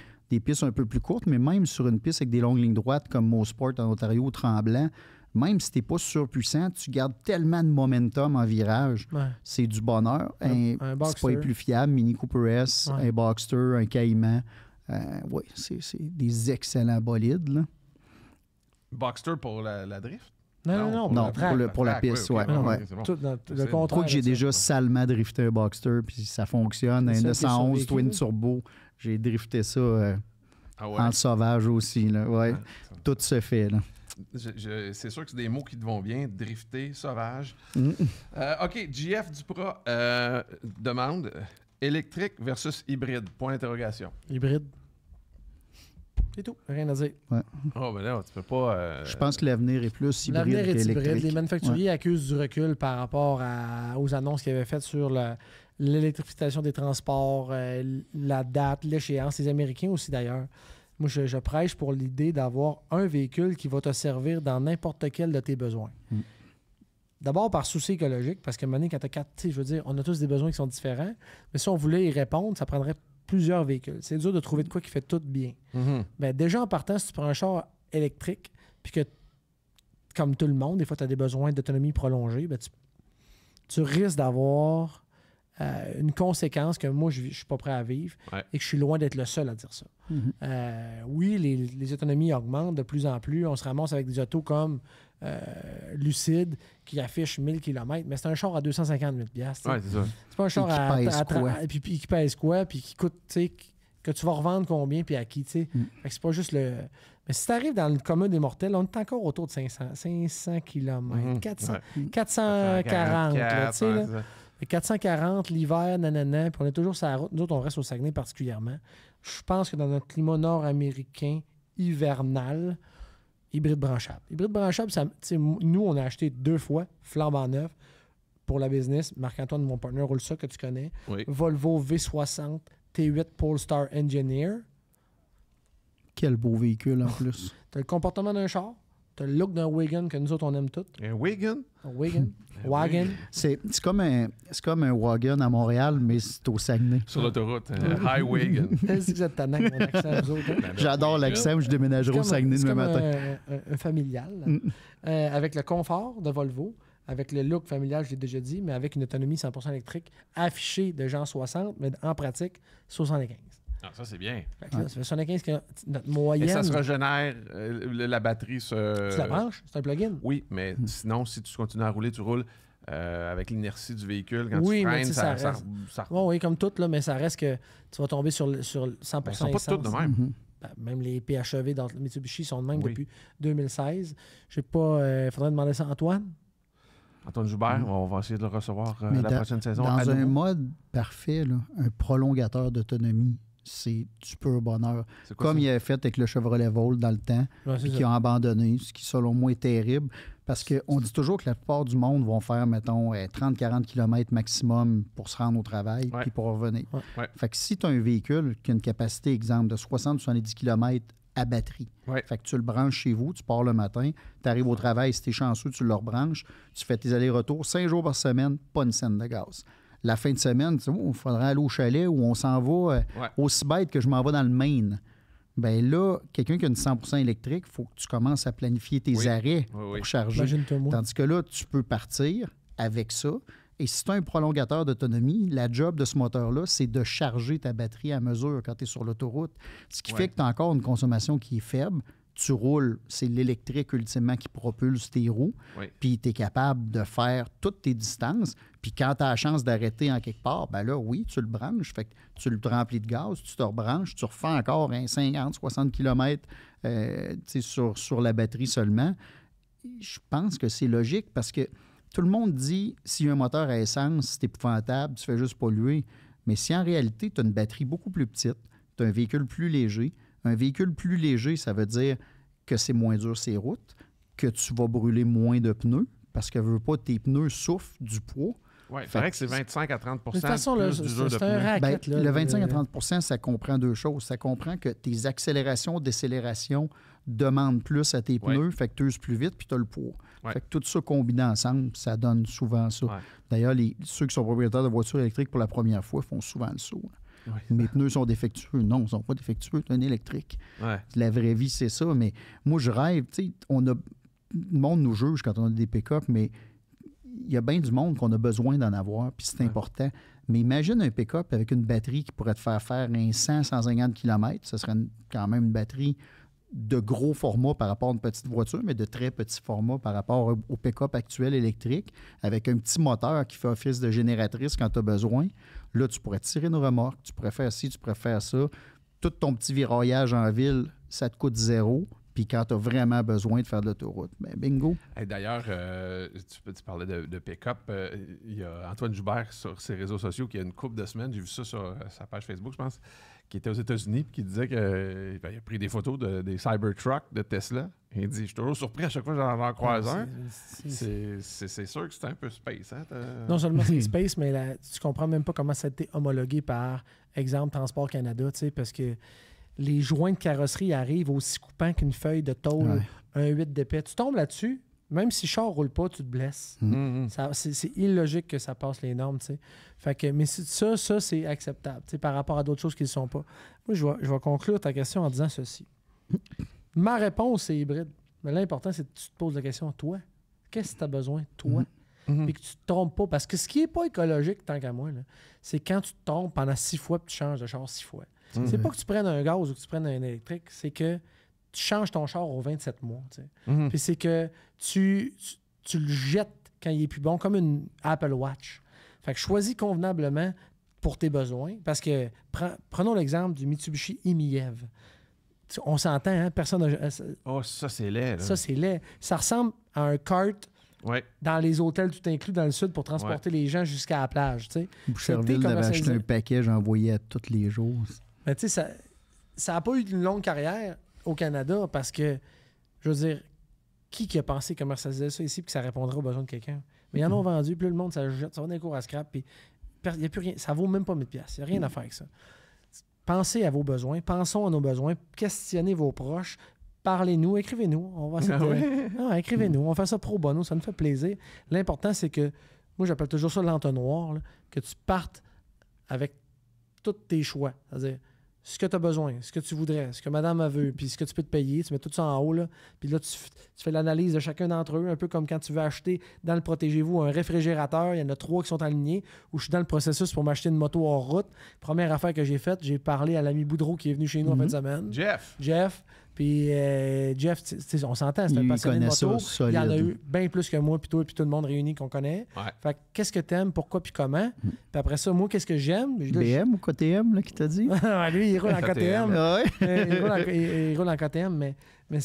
pistes un peu plus courtes, mais même sur une piste avec des longues lignes droites comme Mosport en Ontario ou Tremblant, même si tu n'es pas surpuissant, tu gardes tellement de momentum en virage. Ouais. C'est du bonheur. Un C'est pas Boxster. les plus fiables, Mini Cooper S, Ouais. un Boxster, un Cayman. Oui, c'est des excellents bolides, là. Boxster pour la drift? Non, Non, pour la piste, ouais. c'est bon. Tout dans le Je contraire. crois que j'ai de ça. déjà salement drifté un Boxster, puis ça fonctionne. Un C'est ça, 911 t'es Twin survécu. Turbo, j'ai drifté ça Ah ouais? en sauvage aussi. Là, ouais. Ah, Tout se fait. Là. c'est sûr que c'est des mots qui te vont bien. Drifter, sauvage. Mm. OK, JF Duprat demande électrique versus hybride. Point d'interrogation. Hybride. C'est tout. Rien à dire. Oh, ben là, tu peux pas. Je pense que l'avenir est plus hybride L'avenir est hybride. qu'électrique. Les manufacturiers accusent du recul par rapport aux annonces qu'ils avaient faites sur l'électrification des transports, la date, l'échéance. Les Américains aussi, d'ailleurs. Moi, je prêche pour l'idée d'avoir un véhicule qui va te servir dans n'importe quel de tes besoins. Mm. D'abord par souci écologique, parce que maintenant, quand tu as 4, je veux dire, on a tous des besoins qui sont différents, mais si on voulait y répondre, ça prendrait plusieurs véhicules. C'est dur de trouver de quoi qui fait tout bien. Mhm. Ben, déjà, en partant, si tu prends un char électrique, puis que, comme tout le monde, des fois, tu as des besoins d'autonomie prolongée, ben, tu risques d'avoir une conséquence que moi, je ne suis pas prêt à vivre et que je suis loin d'être le seul à dire ça. Mhm. Oui, les autonomies augmentent de plus en plus. On se ramasse avec des autos comme Lucide qui affichent 1000 km, mais c'est un char à 250 000 $. Ouais, c'est ça. C'est pas un char Et qui pèse quoi? puis qui pèse quoi, puis qui coûte, tu sais, que tu vas revendre combien, puis à qui, tu sais. Fait que c'est pas juste le... Mais si tu arrives dans le commun des mortels, on est encore autour de 500 km, Mhm. 440, là, tu sais, là. c'est ça. Fait 440 l'hiver, nanana, puis on est toujours sur la route. Nous autres, on reste au Saguenay particulièrement. Je pense que dans notre climat nord-américain hivernal, hybride branchable. Hybride branchable, ça, tu sais, nous, on a acheté 2 fois, flambant neuf, pour la business. Marc-Antoine, mon partenaire, roule ça, que tu connais. Oui. Volvo V60 T8 Polestar Engineer. Quel beau véhicule en plus. Tu as le comportement d'un char, tu as le look d'un wagon que nous autres, on aime tous. Un Wigan? Un wagon. C'est comme un wagon à Montréal, mais c'est au Saguenay. Sur l'autoroute. High Wigan. C'est que vous êtes tannant avec mon accent, vous autres. Hein? J'adore l'accent, je déménagerai au Saguenay C'est demain comme matin. un familial. Là. Avec le confort de Volvo, avec le look familial, je l'ai déjà dit, mais avec une autonomie 100% électrique affichée de gens 60, mais en pratique, 75. Ah, ça, c'est bien. Fait que là, ça fait 75 que notre Et moyenne... ça se régénère, la batterie se... Tu la branches, c'est un plugin. Oui, mais sinon, si tu continues à rouler, tu roules avec l'inertie du véhicule. Quand Oui, tu mais freines, tu sais, ça reste. Oui, comme tout, là, mais ça reste que tu vas tomber sur 100% Ben, ils sont pas essence. toutes de même. Mhm. Ben, même les PHEV dans le Mitsubishi sont de même Oui. depuis 2016. Je sais pas, il faudrait demander ça à Antoine. Antoine Joubert, on va essayer de le recevoir Mais la prochaine saison. Dans à un nouveau. mode parfait, là, un prolongateur d'autonomie, c'est du pur bonheur. C'est quoi Comme ça? il avait fait avec le Chevrolet Volt dans le temps, Ouais, c'est puis ça. qui a abandonné, ce qui, selon moi, est terrible. Parce qu'on dit toujours que la plupart du monde vont faire, mettons, 30-40 km maximum pour se rendre au travail, Ouais. puis pour revenir. Ouais. Fait que si tu as un véhicule qui a une capacité, exemple, de 60-70 km à batterie, Ouais. fait que tu le branches chez vous, tu pars le matin, tu arrives au travail, si tu es chanceux, tu le rebranches, tu fais tes allers-retours 5 jours par semaine, pas une scène de gaz. La fin de semaine, tu sais, il faudrait aller au chalet où on s'en va aussi bête que je m'en vais dans le Maine. Bien là, quelqu'un qui a une 100% électrique, il faut que tu commences à planifier tes arrêts pour charger. Imagine-toi, moi. Tandis que là, tu peux partir avec ça. Et si tu as un prolongateur d'autonomie, la job de ce moteur-là, c'est de charger ta batterie à mesure quand tu es sur l'autoroute. Ce qui fait que tu as encore une consommation qui est faible. Tu roules, c'est l'électrique ultimement qui propulse tes roues. Oui. Puis tu es capable de faire toutes tes distances. Puis quand tu as la chance d'arrêter en quelque part, ben là, oui, tu le branches. Fait que tu le remplis de gaz, tu te rebranches, tu refais encore un 50-60 km sur la batterie seulement. Je pense que c'est logique parce que tout le monde dit s'il y a un moteur à essence, c'est épouvantable, tu fais juste polluer. Mais si en réalité, tu as une batterie beaucoup plus petite, tu as un véhicule plus léger, un véhicule plus léger, ça veut dire que c'est moins dur ces routes, que tu vas brûler moins de pneus parce que veux pas tes pneus souffrent du poids. Oui, il paraît que c'est 25 à 30 De toute façon, là, plus d'usure de c'est un pneus. racket. Ben, là, le 25 à 30 ça comprend deux choses. Ça comprend que tes accélérations, décélérations demandent plus à tes pneus, fait que tu uses plus vite, puis tu as le poids. Ouais. Fait que tout ça combiné ensemble, ça donne souvent ça. Ouais. D'ailleurs, ceux qui sont propriétaires de voitures électriques pour la première fois font souvent le saut. Là. Ouais. Mes pneus sont défectueux. Non, ils ne sont pas défectueux, c'est un électrique. Ouais. La vraie vie, c'est ça. Mais moi, je rêve, tu sais, le monde nous juge quand on a des pick-up, mais il y a bien du monde qu'on a besoin d'en avoir, puis c'est important. Mais imagine un pick-up avec une batterie qui pourrait te faire un 100-150 km. Ce serait quand même une batterie de gros format par rapport à une petite voiture, mais de très petits formats par rapport au pick-up actuel électrique, avec un petit moteur qui fait office de génératrice quand tu as besoin. Là, tu pourrais tirer une remorque, tu pourrais faire ci, tu pourrais faire ça. Tout ton petit virage en ville, ça te coûte 0. Puis quand tu as vraiment besoin de faire de l'autoroute, ben bingo. Hey, d'ailleurs, tu parlais de pick-up. Il y a Antoine Joubert sur ses réseaux sociaux qui a une couple de semaines, j'ai vu ça sur sa page Facebook, je pense, qui était aux États-Unis et qui disait qu'il a pris des photos des Cybertruck de Tesla. Et il dit, je suis toujours surpris à chaque fois que j'en croise un. C'est sûr que c'est un peu space. Hein, non seulement c'est space, mais tu comprends même pas comment ça a été homologué par, exemple, Transport Canada, tu sais, parce que les joints de carrosserie arrivent aussi coupants qu'une feuille de tôle, un 8 d'épais. Tu tombes là-dessus, même si le char ne roule pas, tu te blesses. C'est illogique que ça passe les normes, tu sais. Fait que, mais ça c'est acceptable, tu sais, par rapport à d'autres choses qui ne le sont pas. Moi, je vais conclure ta question en disant ceci. Ma réponse, c'est hybride. Mais l'important, c'est que tu te poses la question, toi, qu'est-ce que tu as besoin, toi? Puis que tu te trompes pas. Parce que ce qui n'est pas écologique, tant qu'à moi, là, c'est quand tu te trompes pendant 6 fois et tu changes de char 6 fois. C'est pas que tu prennes un gaz ou que tu prennes un électrique, c'est que tu changes ton char aux 27 mois. Puis c'est que tu le jettes quand il est plus bon, comme une Apple Watch. Fait que choisis convenablement pour tes besoins. Parce que, prenons l'exemple du Mitsubishi e-MiEV. On s'entend, hein? Personne n'a... Oh, ça, c'est laid. Là. Ça, c'est laid. Ça ressemble à un kart dans les hôtels tout inclus dans le sud pour transporter les gens jusqu'à la plage. Boucherville avait acheté un paquet, j'en envoyais tous les jours. Mais tu sais, ça n'a pas eu une longue carrière au Canada parce que, je veux dire, qui a pensé commercialiser ça ici et que ça répondrait aux besoins de quelqu'un? Mais ils en ont vendu, puis là, le monde, ça jette, ça va dans les cours à scrap, puis il n'y a plus rien. Ça vaut même pas 1000$. Il n'y a rien à faire avec ça. Pensez à vos besoins, pensons à nos besoins, questionnez vos proches, parlez-nous, écrivez-nous. On va écrivez-nous, on va faire ça pro bono, ça nous fait plaisir. L'important, c'est que, moi, j'appelle toujours ça l'entonnoir, là, que tu partes avec tous tes choix. C'est-à-dire, ce que tu as besoin, ce que tu voudrais, ce que madame a veut, puis ce que tu peux te payer, tu mets tout ça en haut, là, puis là, tu fais l'analyse de chacun d'entre eux, un peu comme quand tu veux acheter dans le Protégez-vous un réfrigérateur, il y en a 3 qui sont alignés, où je suis dans le processus pour m'acheter une moto hors route. Première affaire que j'ai faite, j'ai parlé à l'ami Boudreau qui est venu chez nous en fin de semaine. Jeff. Puis Jeff, on s'entend, c'est un passionné de moto. Il y en a eu bien plus que moi, puis toi, puis tout le monde réuni qu'on connaît. Fait que qu'est-ce que t'aimes, pourquoi, puis comment? Puis après ça, moi, qu'est-ce que j'aime? BM ou KTM, là, qui t'a dit? Lui, il roule en KTM. Il roule en KTM, mais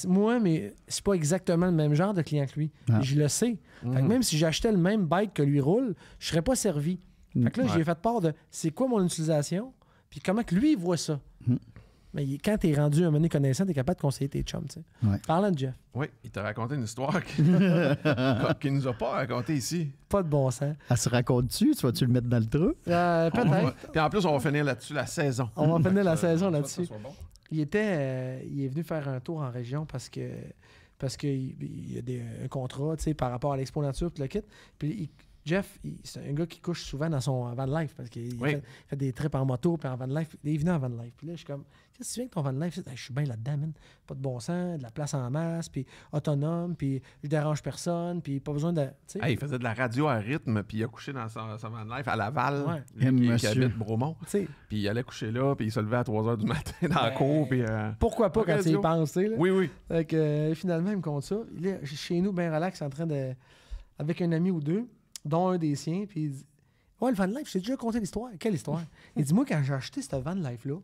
moi, c'est pas exactement le même genre de client que lui. Je le sais. Fait que même si j'achetais le même bike que lui roule, je serais pas servi. Fait que là, j'ai fait part de c'est quoi mon utilisation, puis comment que lui, il voit ça. Mais quand t'es rendu un moment donné connaissant, t'es capable de conseiller tes chums, tu sais. Parlant de Jeff. Oui, il t'a raconté une histoire qu'il nous a pas racontée ici. Pas de bon sens. Elle se raconte-tu? Tu vas-tu le mettre dans le trou? Peut-être. Puis en plus, on va finir là-dessus la saison. On va finir la saison là-dessus. Il est venu faire un tour en région parce qu'il y a un contrat, tu sais, par rapport à l'Expo Nature, puis le kit. Puis Jeff, c'est un gars qui couche souvent dans son van life parce qu'il fait des trips en moto puis en van life. Il est venu en van life. Puis là, je suis comme, qu'est-ce que tu viens avec ton van life? Je suis bien là-dedans, man. Pas de bon sens, de la place en masse, puis autonome, puis je dérange personne, puis pas besoin de. Il faisait de la radio à rythme, puis il a couché dans sa van life à Laval, qui habite Bromont. Puis il allait coucher là, puis il se levait à 3 h du matin dans la cour. Puis, pourquoi pas quand tu y penses, tu sais? Oui. Fait que, finalement, il me compte ça. Il est chez nous, bien relax, en train de. Avec un ami ou deux, dont un des siens, puis il dit ouais, le van life, j'ai déjà conté l'histoire. Quelle histoire? Il dit moi, quand j'ai acheté ce van life-là,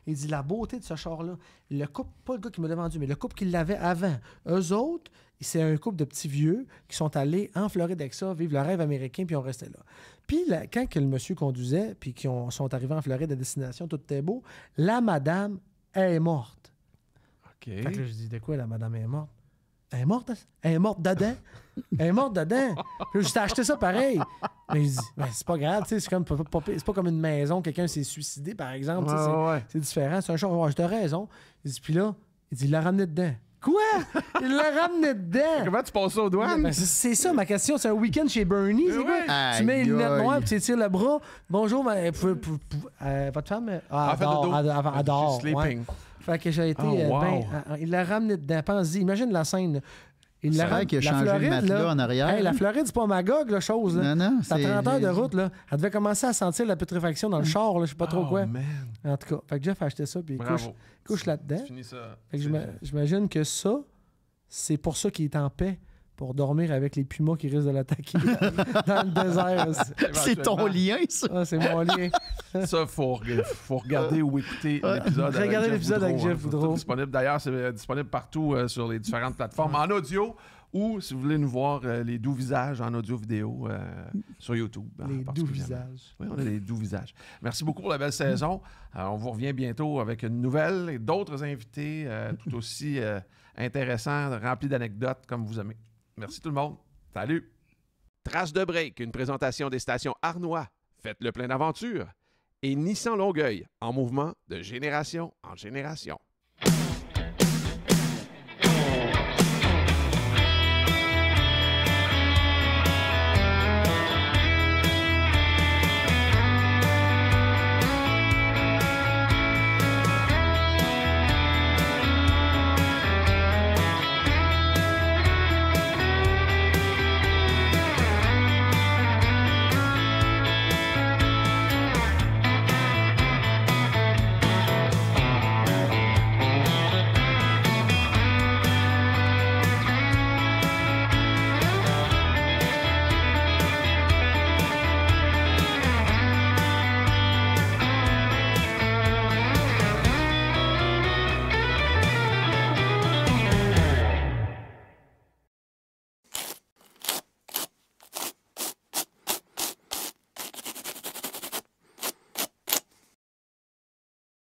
il dit la beauté de ce char-là, le couple, pas le gars qui me l'a vendu, mais le couple qui l'avait avant, eux autres, c'est un couple de petits vieux qui sont allés en Floride avec ça, vivre le rêve américain, puis on restait là. Puis quand que le monsieur conduisait, puis qu'ils sont arrivés en Floride à destination, tout était beau, la madame est morte. OK. Fait que là, je dis de quoi la madame est morte? Elle est morte dedans. Elle est morte dedans. Puis j'ai acheté ça pareil. Mais je dis, c'est pas grave, c'est comme c'est pas comme une maison, quelqu'un s'est suicidé, par exemple. C'est différent. C'est un char. Ouais, j'ai raison. Puis là, il l'a ramené dedans. Quoi? Il l'a ramené dedans. Comment tu passes ça aux douanes? C'est ça ma question. C'est un week-end chez Bernie. C'est quoi? Tu mets une lunette noire puis tu étires le bras. Bonjour, votre femme adore. Sleeping. Fait que j'ai été il l'a ramené dedans. Pense-y, imagine la scène. Il C'est vrai qu'il a changé le matelas en arrière. Hey, la Floride, c'est pas Magog, la chose. Là. Non, T'as 30 heures de route, là. Elle devait commencer à sentir la putréfaction dans le char, là, je sais pas trop quoi. Man. En tout cas, fait que Jeff a acheté ça, puis il couche là-dedans. Tu finis ça. Fait que j'imagine que ça, c'est pour ça qu'il est en paix, pour dormir avec les pumas qui risquent de l'attaquer dans le désert. C'est ton lien, ça? Ah, c'est mon lien. Ça, faut regarder ou écouter l'épisode. Regardez l'épisode avec Jeff Boudreau. D'ailleurs, c'est disponible partout sur les différentes plateformes, en audio, ou si vous voulez nous voir les doux visages en audio-vidéo sur YouTube. Les doux visages. Oui, on a des doux visages. Merci beaucoup pour la belle saison. On vous revient bientôt avec une nouvelle et d'autres invités tout aussi intéressants, remplis d'anecdotes comme vous aimez. Merci tout le monde. Salut! Trace de break, une présentation des stations Arnois. Faites le plein d'aventure. Et Nissan Longueuil, en mouvement de génération en génération.